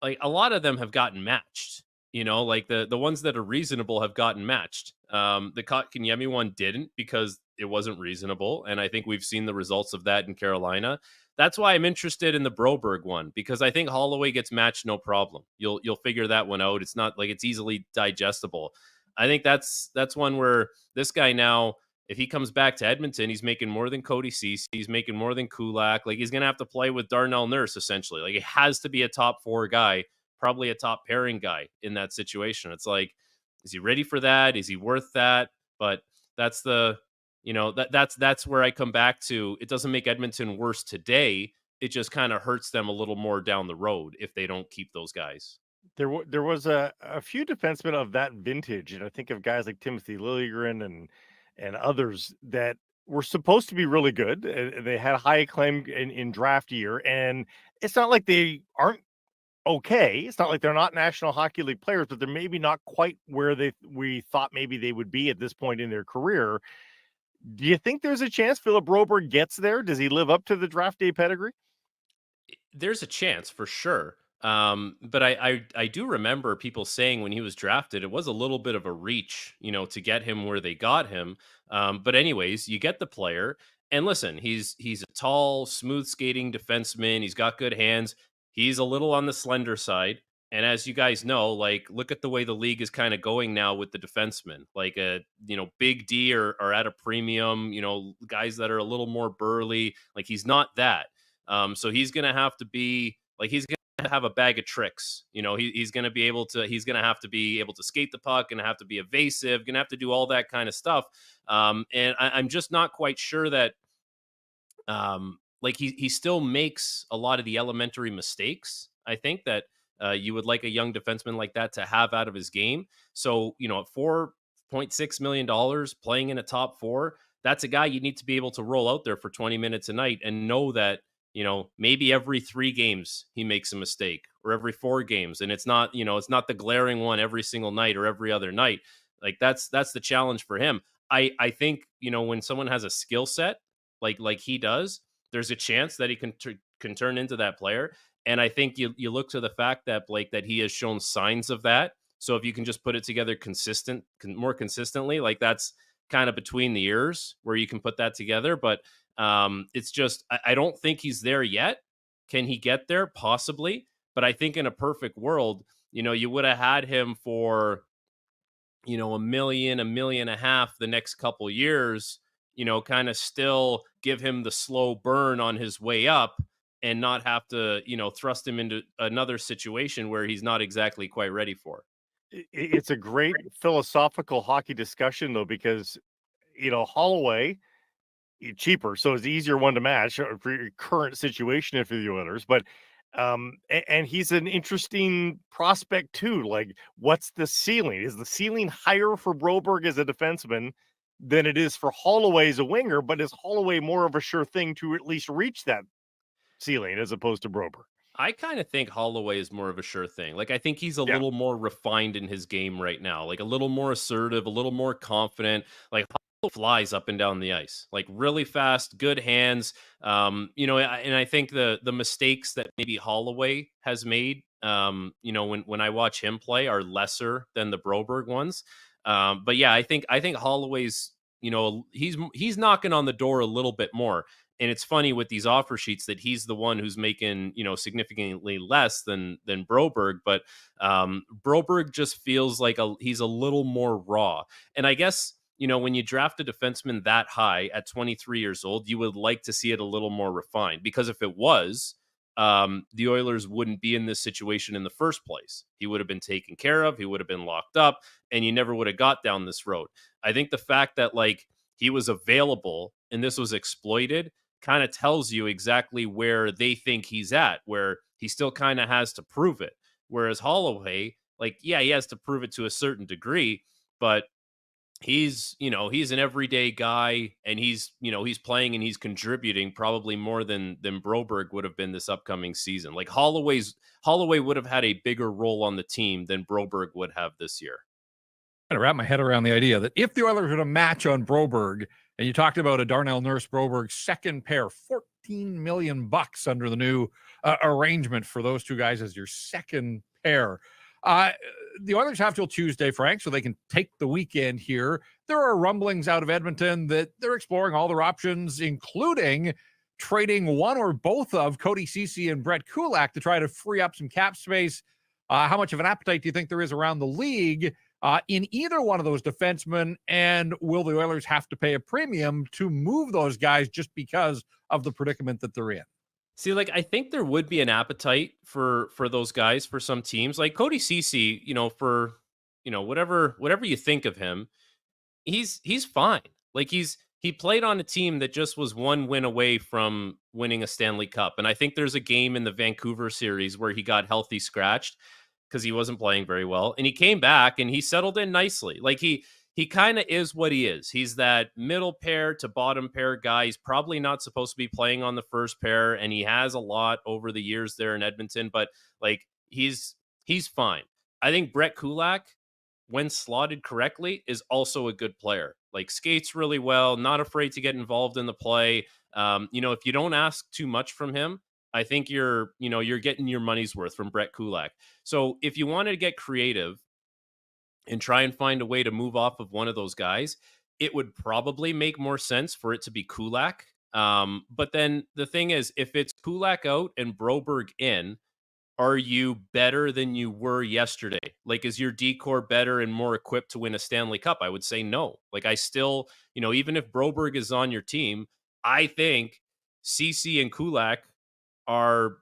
like, a lot of them have gotten matched. Like the ones that are reasonable have gotten matched. The Kotkaniemi one didn't, because it wasn't reasonable, and I think we've seen the results of that in Carolina. That's why I'm interested in the Broberg one, because I think Holloway gets matched no problem. You'll figure that one out. It's not like it's easily digestible. I think that's one where this guy now, if he comes back to Edmonton, he's making more than Cody Ceci. He's making more than Kulak. Like, he's going to have to play with Darnell Nurse, essentially. Like, it has to be a top 4 guy, probably a top pairing guy in that situation. It's like, is he ready for that? Is he worth that? But that's that's where I come back to. It doesn't make Edmonton worse today. It just kind of hurts them a little more down the road if they don't keep those guys. There was a few defensemen of that vintage, and I think of guys like Timothy Liljegren and and others that were supposed to be really good. They had high acclaim in draft year, and it's not like they aren't okay. It's not like they're not National Hockey League players, but they're maybe not quite where we thought maybe they would be at this point in their career. Do you think there's a chance Philip Broberg gets there? Does he live up to the draft day pedigree? There's a chance for sure. But I do remember people saying when he was drafted, it was a little bit of a reach, to get him where they got him. But anyways, you get the player, and listen, he's a tall, smooth skating defenseman. He's got good hands. He's a little on the slender side. And as you guys know, like, look at the way the league is kind of going now with the defensemen. Like, Big D are at a premium. Guys that are a little more burly. Like, he's not that. So he's going to have to be like, he's going to have a bag of tricks. He's going to be able to, he's going to have to be able to skate the puck, going to have to be evasive, going to have to do all that kind of stuff. And I'm just not quite sure that, he still makes a lot of the elementary mistakes. I think that you would like a young defenseman like that to have out of his game. So, at $4.6 million playing in a top four, that's a guy you need to be able to roll out there for 20 minutes a night and know that, maybe every 3 games he makes a mistake, or every 4 games. And it's not the glaring one every single night or every other night. Like, that's the challenge for him. I think, when someone has a skill set like he does, there's a chance that he can turn into that player. And I think you look to the fact that, Blake, that he has shown signs of that. So if you can just put it together more consistently, like, that's kind of between the ears where you can put that together. But it's just, I don't think he's there yet. Can he get there? Possibly. But I think in a perfect world, you would have had him for, $1 million, $1.5 million the next couple years, kind of still give him the slow burn on his way up and not have to, thrust him into another situation where he's not exactly quite ready for. It's a great philosophical hockey discussion, though, because, Holloway, cheaper, so it's the easier one to match for your current situation for the Oilers. But and he's an interesting prospect too. Like, what's the ceiling? Is the ceiling higher for Broberg as a defenseman than it is for Holloway as a winger? But is Holloway more of a sure thing to at least reach that ceiling as opposed to Broberg? I kind of think Holloway is more of a sure thing. Like, I think he's a little more refined in his game right now, like a little more assertive, a little more confident. Like, flies up and down the ice, like, really fast, good hands. And I think the mistakes that maybe Holloway has made, when I watch him play, are lesser than the Broberg ones. But yeah, I think Holloway's, he's knocking on the door a little bit more. And it's funny with these offer sheets that he's the one who's making, significantly less than Broberg. But Broberg just feels like he's a little more raw. And I guess, when you draft a defenseman that high at 23 years old, you would like to see it a little more refined, because if it was, the Oilers wouldn't be in this situation in the first place. He would have been taken care of. He would have been locked up, and you never would have got down this road. I think the fact that, like, he was available and this was exploited kind of tells you exactly where they think he's at, where he still kind of has to prove it. Whereas Holloway, like, yeah, he has to prove it to a certain degree, but he's an everyday guy, and he's playing and he's contributing probably more than Broberg would have been this upcoming season. Like, Holloway would have had a bigger role on the team than Broberg would have this year. To wrap my head around the idea that if the Oilers were to match on Broberg, and you talked about a Darnell Nurse Broberg second pair, $14 million under the new arrangement for those two guys as your second pair. The Oilers have till Tuesday, Frank, so they can take the weekend here. There are rumblings out of Edmonton that they're exploring all their options, including trading one or both of Cody Ceci and Brett Kulak to try to free up some cap space. How much of an appetite do you think there is around the league in either one of those defensemen? And will the Oilers have to pay a premium to move those guys just because of the predicament that they're in? See, like, I think there would be an appetite for those guys for some teams. Like Cody Ceci, for whatever you think of him, he's fine. Like, he played on a team that just was one win away from winning a Stanley Cup. And I think there's a game in the Vancouver series where he got healthy scratched because he wasn't playing very well. And he came back and he settled in nicely. Like, he kind of is what he is. He's that middle pair to bottom pair guy. He's probably not supposed to be playing on the first pair, and he has a lot over the years there in Edmonton, but like he's fine. I think Brett Kulak, when slotted correctly, is also a good player. Like skates really well, not afraid to get involved in the play. If you don't ask too much from him, I think you're getting your money's worth from Brett Kulak. So if you wanted to get creative and try and find a way to move off of one of those guys, it would probably make more sense for it to be Kulak. But then the thing is, if it's Kulak out and Broberg in, are you better than you were yesterday? Like, is your decor better and more equipped to win a Stanley Cup? I would say no. Like, I still, even if Broberg is on your team, I think CC and Kulak are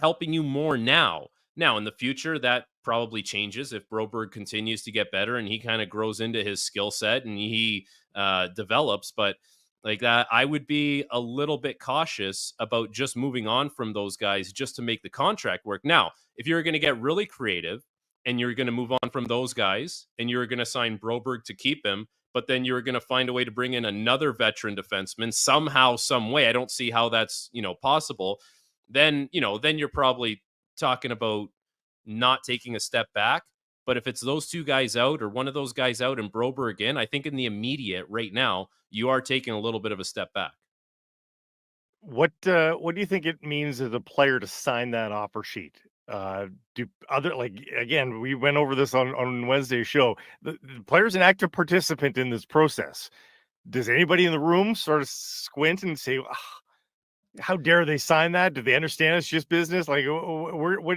helping you more now. Now in the future, that probably changes if Broberg continues to get better and he kind of grows into his skill set and he develops. But like that, I would be a little bit cautious about just moving on from those guys just to make the contract work. Now, if you're going to get really creative and you're going to move on from those guys and you're going to sign Broberg to keep him, but then you're going to find a way to bring in another veteran defenseman somehow, some way. I don't see how that's, possible. Then you're probably talking about not taking a step back. But if it's those two guys out or one of those guys out and Broberg in, I think in the immediate right now, you are taking a little bit of a step back. What do you think it means as a player to sign that offer sheet? Do other like again, we went over this on Wednesday's show. The player's an active participant in this process. Does anybody in the room sort of squint and say, "Ah, how dare they sign that? Do they understand it's just business?" Like, we're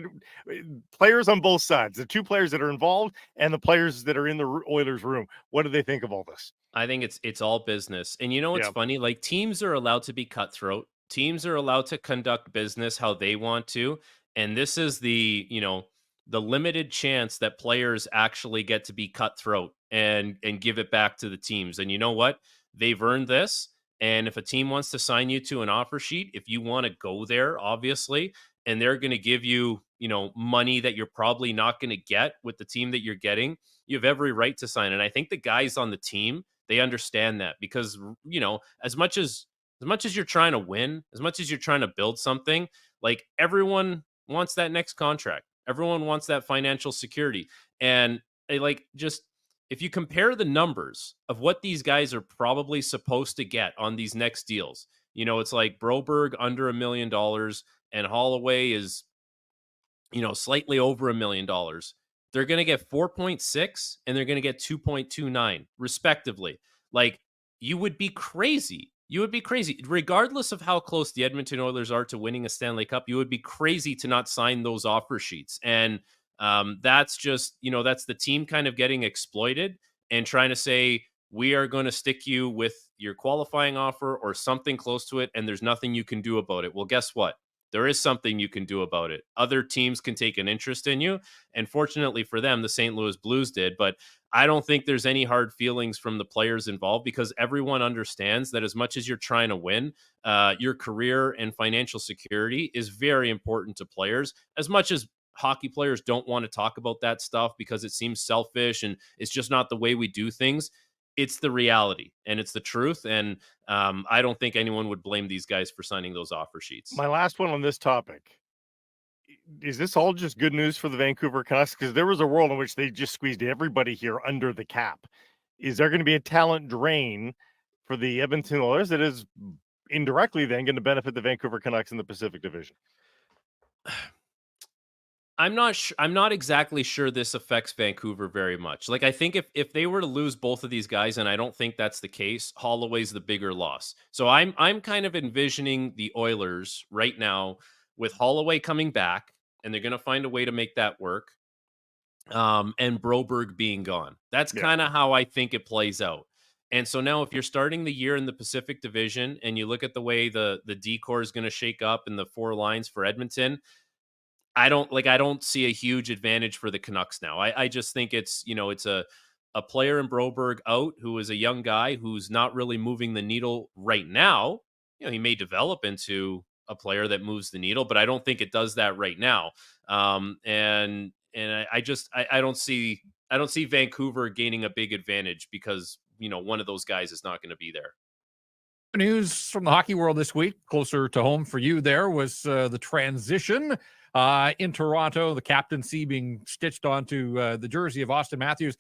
players on both sides, the two players that are involved and the players that are in the Oilers room. What do they think of all this? I think it's all business. And it's Yeah. funny, like teams are allowed to be cutthroat. Teams are allowed to conduct business how they want to. And this is the limited chance that players actually get to be cutthroat and give it back to the teams. And you know what? They've earned this. And if a team wants to sign you to an offer sheet, if you want to go there, obviously, and they're going to give you, money that you're probably not going to get with the team that you're getting, you have every right to sign. And I think the guys on the team, they understand that because as much as you're trying to win, as much as you're trying to build something, like everyone wants that next contract. Everyone wants that financial security. And like just if you compare the numbers of what these guys are probably supposed to get on these next deals, it's like Broberg under $1 million and Holloway is, slightly over $1 million. They're going to get 4.6 and they're going to get 2.29 respectively. Like you would be crazy. You would be crazy, regardless of how close the Edmonton Oilers are to winning a Stanley Cup. You would be crazy to not sign those offer sheets. And that's just, that's the team kind of getting exploited and trying to say, we are going to stick you with your qualifying offer or something close to it. And there's nothing you can do about it. Well, guess what? There is something you can do about it. Other teams can take an interest in you. And fortunately for them, the St. Louis Blues did. But I don't think there's any hard feelings from the players involved because everyone understands that as much as you're trying to win, your career and financial security is very important to players. As much as hockey players don't want to talk about that stuff because it seems selfish and it's just not the way we do things, it's the reality and it's the truth. And I don't think anyone would blame these guys for signing those offer sheets. My last one on this topic. Is this all just good news for the Vancouver Canucks? Because there was a world in which they just squeezed everybody here under the cap. Is there going to be a talent drain for the Edmonton Oilers that is indirectly then going to benefit the Vancouver Canucks in the Pacific Division? I'm not exactly sure this affects Vancouver very much. Like I think if they were to lose both of these guys, and I don't think that's the case, Holloway's the bigger loss. So I'm kind of envisioning the Oilers right now with Holloway coming back, and they're going to find a way to make that work. And Broberg being gone. That's kind of how I think it plays out. And so now if you're starting the year in the Pacific Division and you look at the way the decor is going to shake up in the four lines for Edmonton, I don't see a huge advantage for the Canucks now. I just think it's a player in Broberg out who is a young guy who's not really moving the needle right now. He may develop into a player that moves the needle, but I don't think it does that right now. And I don't see I don't see Vancouver gaining a big advantage because, one of those guys is not going to be there. News from the hockey world this week, closer to home for you there, was the transition in Toronto, the captaincy being stitched onto the jersey of Austin Matthews.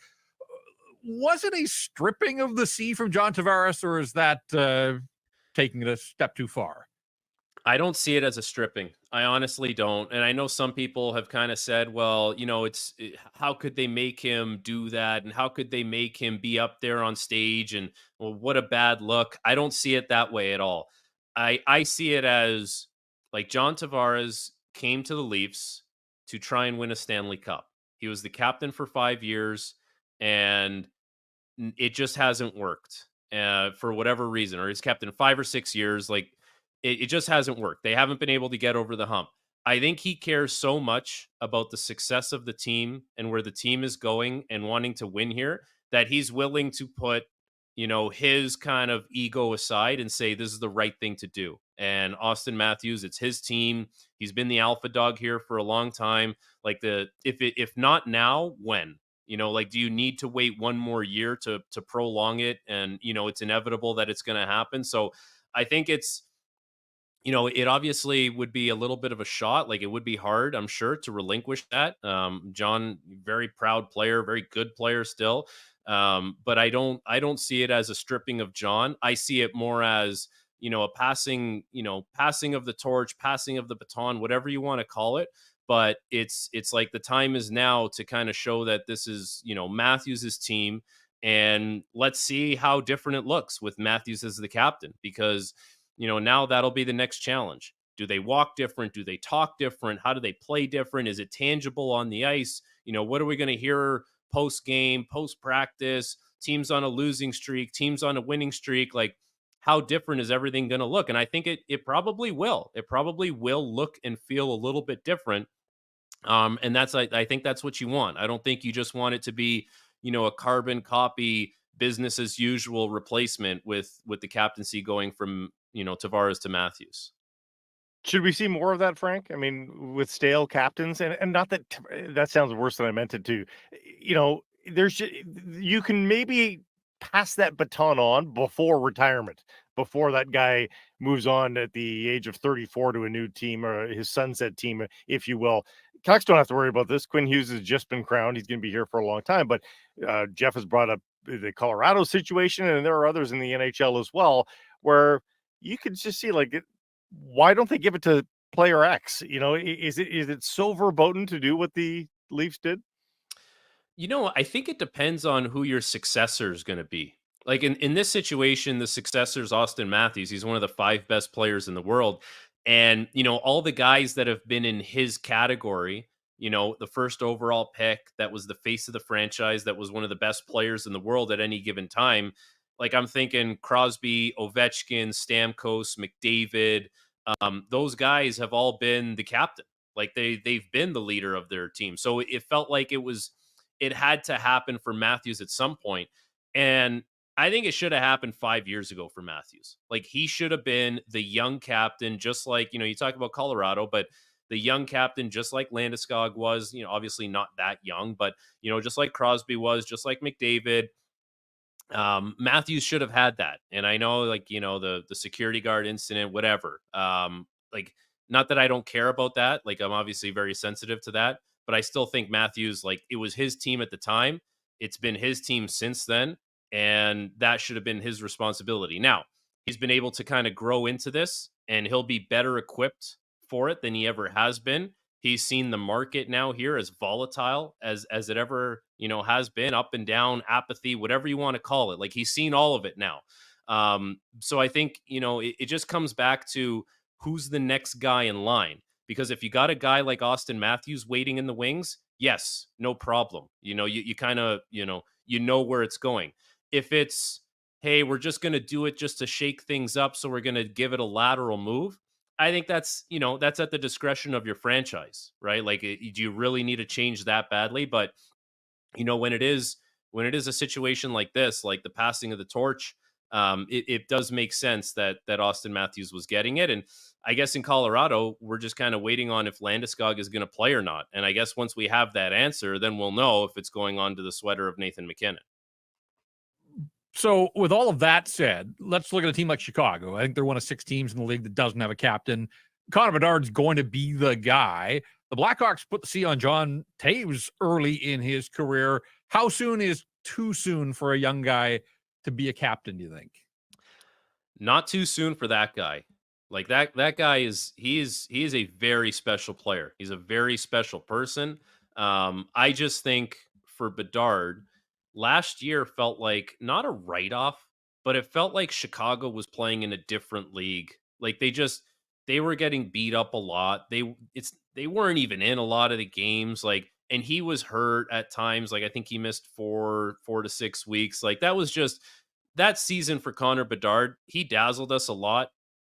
Was it a stripping of the C from John Tavares, or is that taking it a step too far? I don't see it as a stripping. I honestly don't. And I know some people have kind of said, well, how could they make him do that? And how could they make him be up there on stage? And well, what a bad look. I don't see it that way at all. I see it as like John Tavares came to the Leafs to try and win a Stanley Cup. He was the captain for 5 years, and it just hasn't worked for whatever reason, or he's captain 5 or 6 years. Like, it just hasn't worked. They haven't been able to get over the hump. I think he cares so much about the success of the team and where the team is going and wanting to win here that he's willing to put, his kind of ego aside and say this is the right thing to do. And Austin Matthews, it's his team. He's been the alpha dog here for a long time. Like, if not now, when? Like, do you need to wait one more year to prolong it? And it's inevitable that it's going to happen. So I think it's, it obviously would be a little bit of a shot. Like, it would be hard, I'm sure, to relinquish that. John, very proud player, very good player still. But I don't see it as a stripping of John. I see it more as, a passing of the torch, passing of the baton, whatever you want to call it. But it's like the time is now to kind of show that this is, Matthews' team. And let's see how different it looks with Matthews as the captain, because now that'll be the next challenge. Do they walk different? Do they talk different? How do they play different? Is it tangible on the ice? What are we going to hear post game, post practice? Teams on a losing streak, teams on a winning streak. Like, how different is everything going to look? And I think it probably will. It probably will look and feel a little bit different. And I think that's what you want. I don't think you just want it to be, a carbon copy, business as usual replacement with the captaincy going from, Tavares to Matthews. Should we see more of that, Frank? I mean, with stale captains, and not that that sounds worse than I meant it to. You can maybe pass that baton on before retirement, before that guy moves on at the age of 34 to a new team, or his sunset team, if you will. Canucks don't have to worry about this. Quinn Hughes has just been crowned. He's going to be here for a long time. But Jeff has brought up the Colorado situation, and there are others in the NHL as well, where you could just see, like, why don't they give it to player X? Is it so verboten to do what the Leafs did? I think it depends on who your successor is going to be. Like, in this situation, the successor is Austin Matthews. He's one of the 5 best players in the world. And, all the guys that have been in his category, the first overall pick, that was the face of the franchise, that was one of the best players in the world at any given time. Like, I'm thinking Crosby, Ovechkin, Stamkos, McDavid. Those guys have all been the captain. Like, they've been the leader of their team. So it felt like it had to happen for Matthews at some point. And I think it should have happened 5 years ago for Matthews. Like, he should have been the young captain, just like, you talk about Colorado, but the young captain, just like Landeskog was, obviously not that young, but, just like Crosby was, just like McDavid. Matthews should have had that. And I know, like, the security guard incident, whatever. Like, not that I don't care about that. Like, I'm obviously very sensitive to that, but I still think Matthews, like, it was his team at the time. It's been his team since then, and that should have been his responsibility. Now, he's been able to kind of grow into this, and he'll be better equipped for it than he ever has been. He's seen the market now here as volatile as it ever, has been, up and down, apathy, whatever you want to call it. Like, he's seen all of it now. So I think, it just comes back to who's the next guy in line. Because if you got a guy like Austin Matthews waiting in the wings, yes, no problem. You kind of, where it's going. If it's, hey, we're just going to do it just to shake things up, so we're going to give it a lateral move, I think that's at the discretion of your franchise, right? Like, do you really need to change that badly? But, when it is a situation like this, like the passing of the torch, it does make sense that Austin Matthews was getting it. And I guess in Colorado, we're just kind of waiting on if Landeskog is going to play or not. And I guess once we have that answer, then we'll know if it's going on to the sweater of Nathan MacKinnon. So with all of that said, let's look at a team like Chicago. I think they're one of 6 teams in the league that doesn't have a captain. Connor Bedard's going to be the guy. The Blackhawks put the C on John Taves early in his career. How soon is too soon for a young guy to be a captain, do you think? Not too soon for that guy. Like that guy he is a very special player. He's a very special person. I just think for Bedard, last year felt like not a write-off, but it felt like Chicago was playing in a different league. Like they were getting beat up a lot. They weren't even in a lot of the games. Like, and he was hurt at times. Like I think he missed 4 to 6 weeks. Like that was just that season for Connor Bedard. He dazzled us a lot.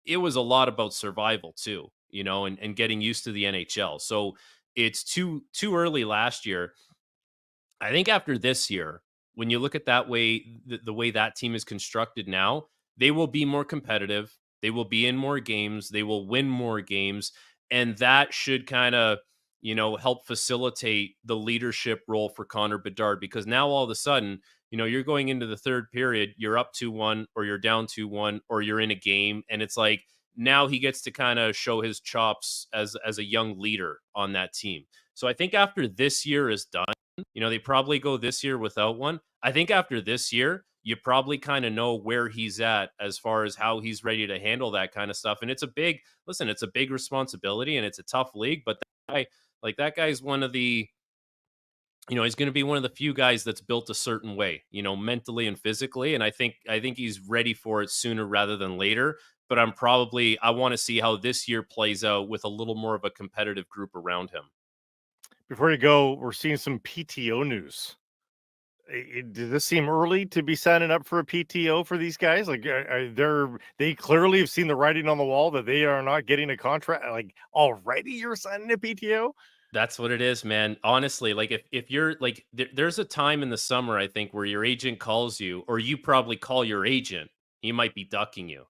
It was a lot about survival too, and getting used to the NHL. So it's too early last year. I think after this year, when you look at that way, the way that team is constructed now, they will be more competitive. They will be in more games. They will win more games. And that should kind of, help facilitate the leadership role for Connor Bedard, because now all of a sudden, you're going into the third period, you're up 2-1 or you're down 2-1 or you're in a game. And it's like, now he gets to kind of show his chops as a young leader on that team. So I think after this year is done, they probably go this year without one. I think after this year, you probably kind of know where he's at as far as how he's ready to handle that kind of stuff. And it's a big responsibility and it's a tough league, but that guy's one of the, he's going to be one of the few guys that's built a certain way, mentally and physically. And I think he's ready for it sooner rather than later. But I want to see how this year plays out with a little more of a competitive group around him. Before you go, we're seeing some PTO news. Does this seem early to be signing up for a PTO for these guys? Like, they clearly have seen the writing on the wall that they are not getting a contract. Like, already you're signing a PTO? That's what it is, man. Honestly, like if you're like, there's a time in the summer, I think, where your agent calls you, or you probably call your agent. He might be ducking you.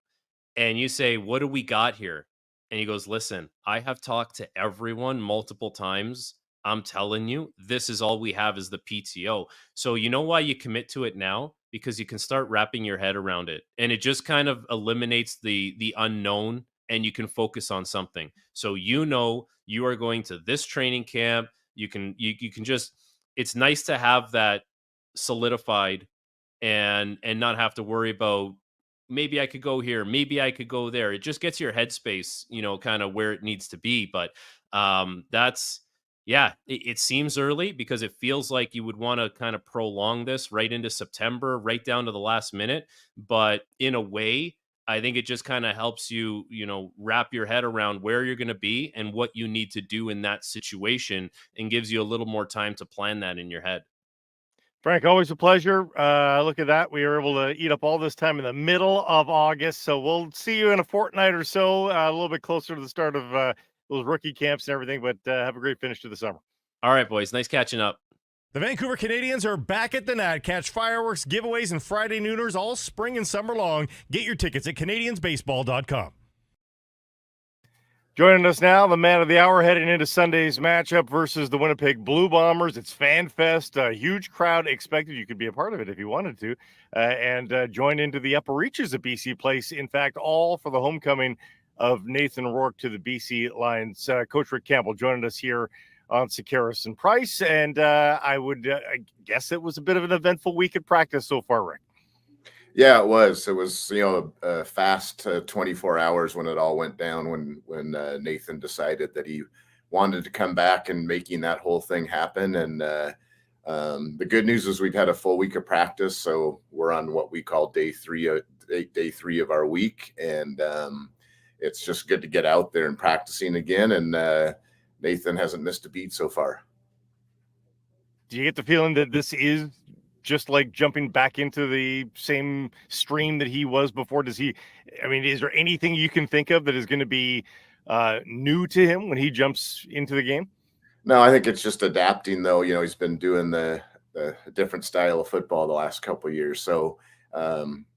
And you say, "What do we got here?" And he goes, "Listen, I have talked to everyone multiple times. I'm telling you, this is all we have is the PTO." So you know why you commit to it now? Because you can start wrapping your head around it. And it just kind of eliminates the unknown and you can focus on something. So you are going to this training camp. You can just, it's nice to have that solidified and not have to worry about, maybe I could go here, maybe I could go there. It just gets your headspace, kind of where it needs to be. But it seems early because it feels like you would want to kind of prolong this right into September, right down to the last minute. But in a way, I think it just kind of helps you, wrap your head around where you're going to be and what you need to do in that situation, and gives you a little more time to plan that in your head. Frank, always a pleasure. Look at that. We were able to eat up all this time in the middle of August. So we'll see you in a fortnight or so, a little bit closer to the start of those rookie camps and everything. But have a great finish to the summer. All right, boys. Nice catching up. The Vancouver Canadians are back at the Nat. Catch fireworks, giveaways, and Friday nooners all spring and summer long. Get your tickets at CanadiansBaseball.com. Joining us now, the man of the hour heading into Sunday's matchup versus the Winnipeg Blue Bombers. It's Fan Fest, a huge crowd expected. You could be a part of it if you wanted to, and join into the upper reaches of BC Place. In fact, all for the homecoming of Nathan Rourke to the BC Lions. Coach Rick Campbell joining us here on Sekeres and Price, and I guess it was a bit of an eventful week at practice so far, Rick. Yeah, it was. It was, a fast 24 hours when it all went down, when Nathan decided that he wanted to come back and making that whole thing happen. And the good news is we've had a full week of practice, so we're on what we call day three of our week, and it's just good to get out there and practicing again. And Nathan hasn't missed a beat so far. Do you get the feeling that this is just like jumping back into the same stream that he was before? Is there anything you can think of that is going to be new to him when he jumps into the game? No, I think it's just adapting, though. He's been doing the different style of football the last couple of years. So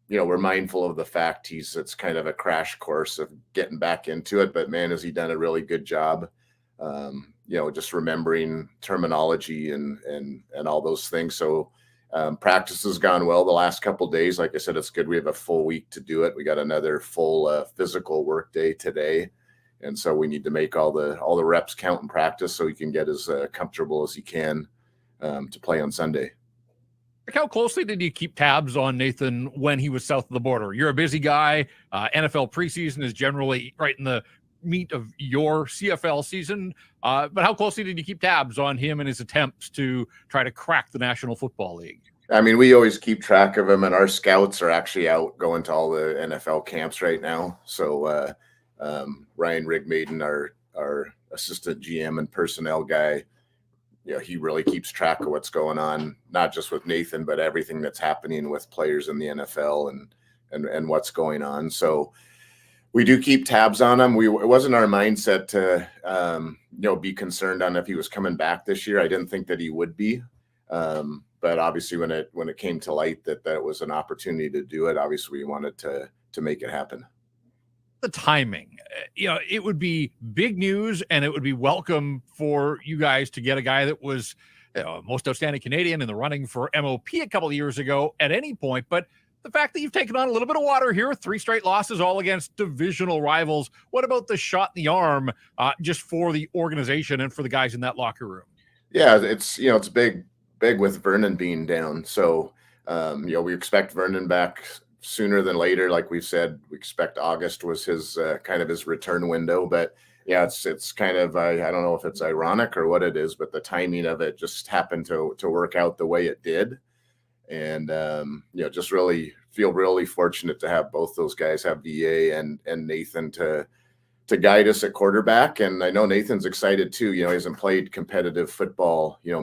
we're mindful of the fact it's kind of a crash course of getting back into it, but man, has he done a really good job. Just remembering terminology and all those things. So practice has gone well the last couple of days. Like I said, it's good. We have a full week to do it. We got another full physical work day today. And so we need to make all the reps count in practice so he can get as comfortable as he can to play on Sunday. How closely did you keep tabs on Nathan when he was south of the border? You're a busy guy. NFL preseason is generally right in the meat of your CFL season. But how closely did you keep tabs on him and his attempts to try to crack the National Football League? I mean, we always keep track of him, and our scouts are actually out going to all the NFL camps right now. So Ryan Rigmaiden, our assistant GM and personnel guy, he really keeps track of what's going on, not just with Nathan, but everything that's happening with players in the NFL and what's going on. So we do keep tabs on him. It wasn't our mindset to, be concerned on if he was coming back this year. I didn't think that he would be. But obviously when it came to light that was an opportunity to do it, obviously we wanted to make it happen. The timing, it would be big news, and it would be welcome for you guys to get a guy that was most outstanding Canadian in the running for MOP a couple of years ago at any point. But the fact that you've taken on a little bit of water here, 3 straight losses, all against divisional rivals. What about the shot in the arm just for the organization and for the guys in that locker room? Yeah, it's big with Vernon being down. So, we expect Vernon back sooner than later. Like we've said, we expect August was his kind of his return window. But yeah, it's kind of, I don't know if it's ironic or what it is, but the timing of it just happened to work out the way it did. And, just really feel really fortunate to have both those guys, have VA and Nathan to guide us at quarterback. And I know Nathan's excited too. He hasn't played competitive football, a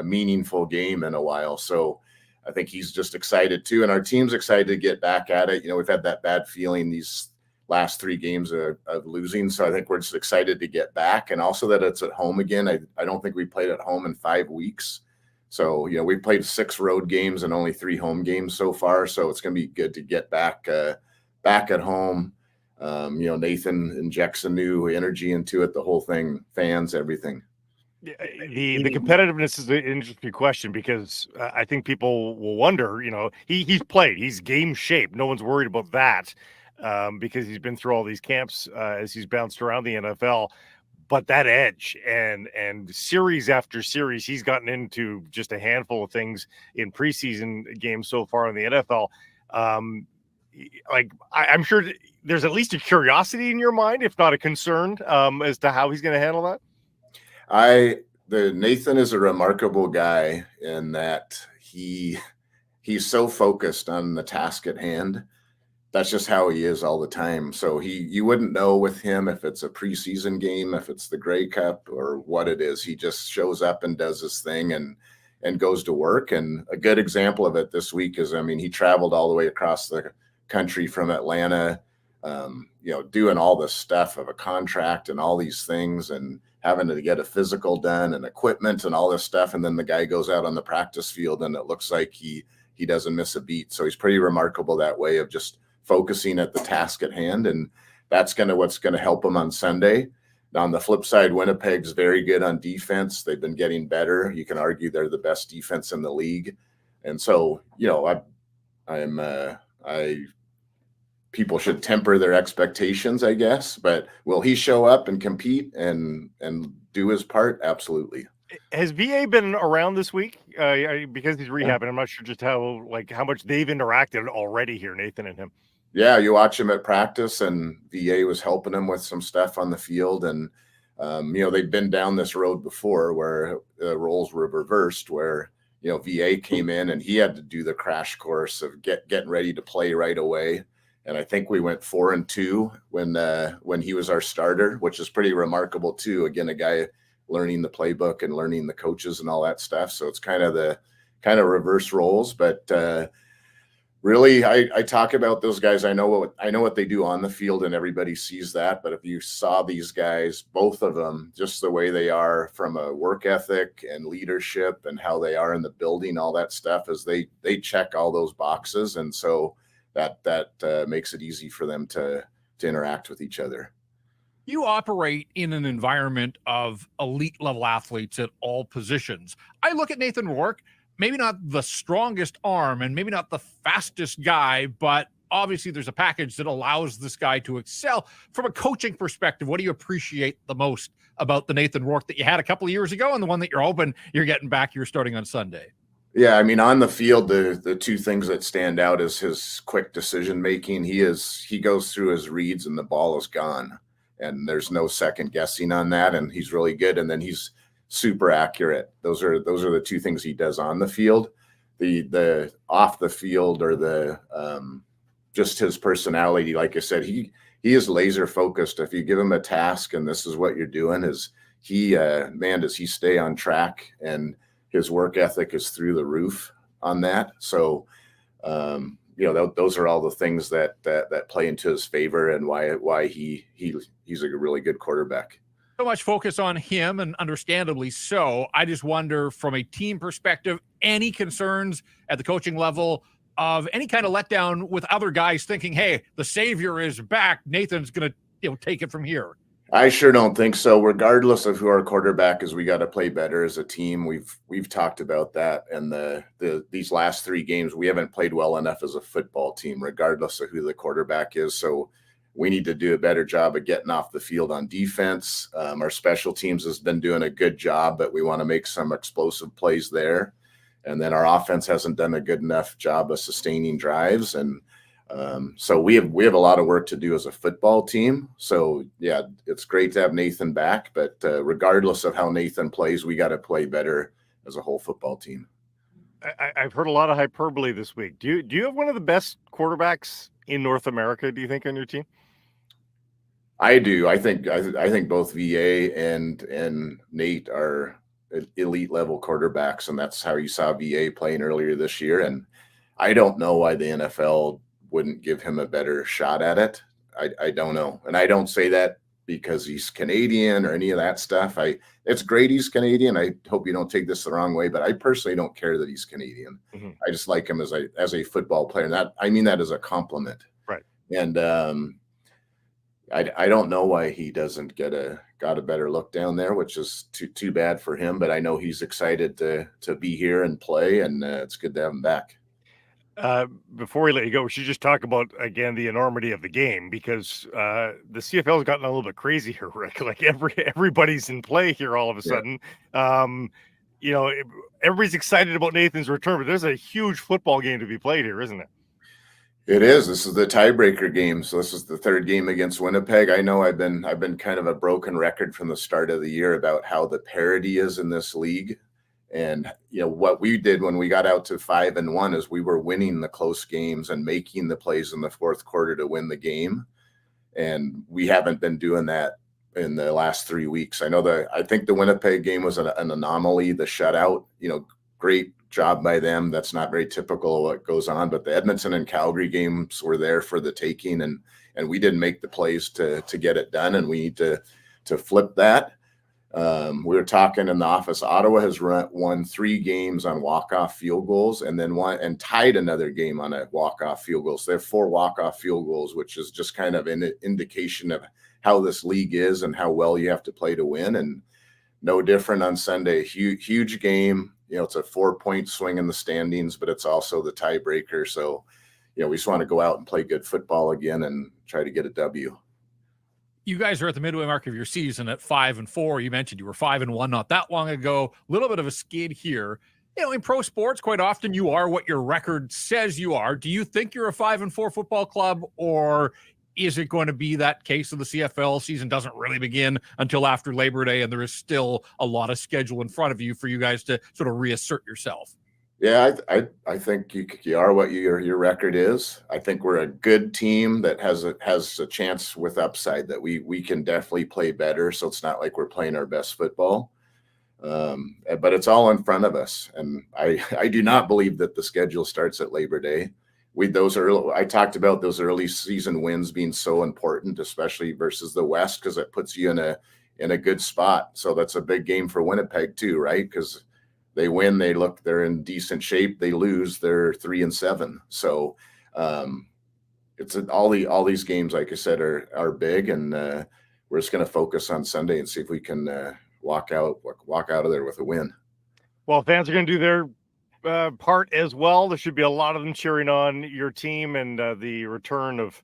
meaningful game in a while. So I think he's just excited too. And our team's excited to get back at it. We've had that bad feeling these last 3 games of losing. So I think we're just excited to get back. And also that it's at home again. I don't think we played at home in 5 weeks. So, we played 6 road games and only 3 home games so far. So it's going to be good to get back at home. Nathan injects a new energy into it, the whole thing, fans, everything. The competitiveness is an interesting question because I think people will wonder, he's played, he's game shape. No one's worried about that because he's been through all these camps as he's bounced around the NFL. But that edge and series after series, he's gotten into just a handful of things in preseason games so far in the NFL. I'm sure there's at least a curiosity in your mind, if not a concern, as to how he's going to handle that. Nathan is a remarkable guy in that he's so focused on the task at hand. That's just how he is all the time. So you wouldn't know with him if it's a preseason game, if it's the Grey Cup or what it is. He just shows up and does his thing and goes to work. And a good example of it this week is, he traveled all the way across the country from Atlanta, doing all this stuff of a contract and all these things and having to get a physical done and equipment and all this stuff. And then the guy goes out on the practice field and it looks like he doesn't miss a beat. So he's pretty remarkable that way of just focusing at the task at hand. And that's what's going to help him on Sunday. On the flip side, Winnipeg's very good on defense. They've been getting better. You can argue they're the best defense in the league. And so, people should temper their expectations, I guess, but will he show up and compete and do his part? Absolutely. Has VA been around this week? Because he's rehabbing. I'm not sure just how much they've interacted already here, Nathan and him. Yeah, you watch him at practice, and VA was helping him with some stuff on the field. And, they've been down this road before where the roles were reversed, where, VA came in and he had to do the crash course of getting ready to play right away. And I think we went 4-2 when he was our starter, which is pretty remarkable too. Again, a guy learning the playbook and learning the coaches and all that stuff. So it's kind of reverse roles, but Really, I talk about those guys. I know what they do on the field, and everybody sees that. But if you saw these guys, both of them, just the way they are from a work ethic and leadership, and how they are in the building, all that stuff, is they check all those boxes, and so that makes it easy for them to interact with each other. You operate in an environment of elite level athletes at all positions. I look at Nathan Rourke, maybe not the strongest arm and maybe not the fastest guy, but obviously there's a package that allows this guy to excel. From a coaching perspective, what do you appreciate the most about the Nathan Rourke that you had a couple of years ago and the one that you're hoping you're getting back, you're starting on Sunday? Yeah, I mean, on the field, the two things that stand out is his quick decision making. He goes through his reads and the ball is gone, and there's no second guessing on that. And he's really good. And then he's super accurate. Those are the two things he does on the field. The off the field, or the just his personality. Like I said, he is laser focused. If you give him a task and this is what you're doing, does he stay on track, and his work ethic is through the roof on that. So, those are all the things that play into his favor, and why he's a really good quarterback. So much focus on him, and understandably so. I just wonder, from a team perspective, any concerns at the coaching level of any kind of letdown with other guys thinking, hey, the savior is back, Nathan's going to take it from here? I sure don't think so. Regardless of who our quarterback is, we got to play better as a team. We've talked about that, and these last 3 games we haven't played well enough as a football team, regardless of who the quarterback is. So we need to do a better job of getting off the field on defense. Our special teams has been doing a good job, but we want to make some explosive plays there. And then our offense hasn't done a good enough job of sustaining drives, and so we have a lot of work to do as a football team. So yeah, it's great to have Nathan back, but regardless of how Nathan plays, we got to play better as a whole football team. I've heard a lot of hyperbole this week. Do you have one of the best quarterbacks in North America, do you think, on your team? I do. I think both VA and Nate are elite level quarterbacks, and that's how you saw VA playing earlier this year. And I don't know why the NFL wouldn't give him a better shot at it. I don't know. And I don't say that because he's Canadian or any of that stuff. It's great he's Canadian. I hope you don't take this the wrong way, but I personally don't care that he's Canadian. Mm-hmm. I just like him as a football player. And I mean that as a compliment. Right. And I don't know why he doesn't got a better look down there, which is too bad for him, but I know he's excited to be here and play, and it's good to have him back. Before we let you go, we should just talk about, again, the enormity of the game, because the CFL has gotten a little bit crazy here, Rick. Like everybody's in play here all of a sudden. Everybody's excited about Nathan's return, but there's a huge football game to be played here, isn't it? It is. This is the tiebreaker game. So this is the 3rd game against Winnipeg. I know I've been kind of a broken record from the start of the year about how the parity is in this league. And, what we did when we got out to 5-1 is we were winning the close games and making the plays in the 4th quarter to win the game. And we haven't been doing that in the last 3 weeks. I think the Winnipeg game was an anomaly, the shutout, great job by them. That's not very typical of what goes on, but the Edmonton and Calgary games were there for the taking, and we didn't make the plays to get it done. And we need to flip that. We were talking in the office. Ottawa has won 3 games on walk-off field goals, and then and tied another game on a walk-off field goal. So they have 4 walk-off field goals, which is just kind of an indication of how this league is and how well you have to play to win. And no different on Sunday. Huge game. It's a 4-point swing in the standings, but it's also the tiebreaker. So, we just want to go out and play good football again and try to get a W. You guys are at the midway mark of your season at 5-4. You mentioned you were 5-1 not that long ago. A little bit of a skid here. In pro sports, quite often you are what your record says you are. Do you think you're a 5-4 football club, or is it going to be that case of the CFL season doesn't really begin until after Labor Day, and there is still a lot of schedule in front of you for you guys to sort of reassert yourself? Yeah, I think you are what your record is. I think we're a good team that has a chance with upside, that we can definitely play better. So it's not like we're playing our best football, but it's all in front of us. And I do not believe that the schedule starts at Labor Day. I talked about those early season wins being so important, especially versus the West, because it puts you in a good spot. So that's a big game for Winnipeg too, right? Because they win, they're in decent shape. They lose, they're 3-7. So it's all these games, like I said, are big, and we're just going to focus on Sunday and see if we can walk out of there with a win. Well, fans are going to do their part as well. There should be a lot of them cheering on your team and the return of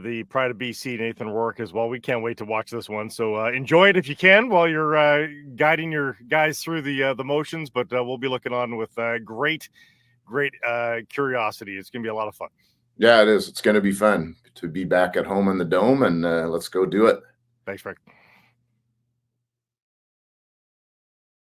the Pride of BC, Nathan Rourke, as well. We can't wait to watch this one. So enjoy it if you can while you're guiding your guys through the motions. But we'll be looking on with great curiosity. It's going to be a lot of fun. Yeah, it is. It's going to be fun to be back at home in the Dome, and let's go do it. Thanks, Rick.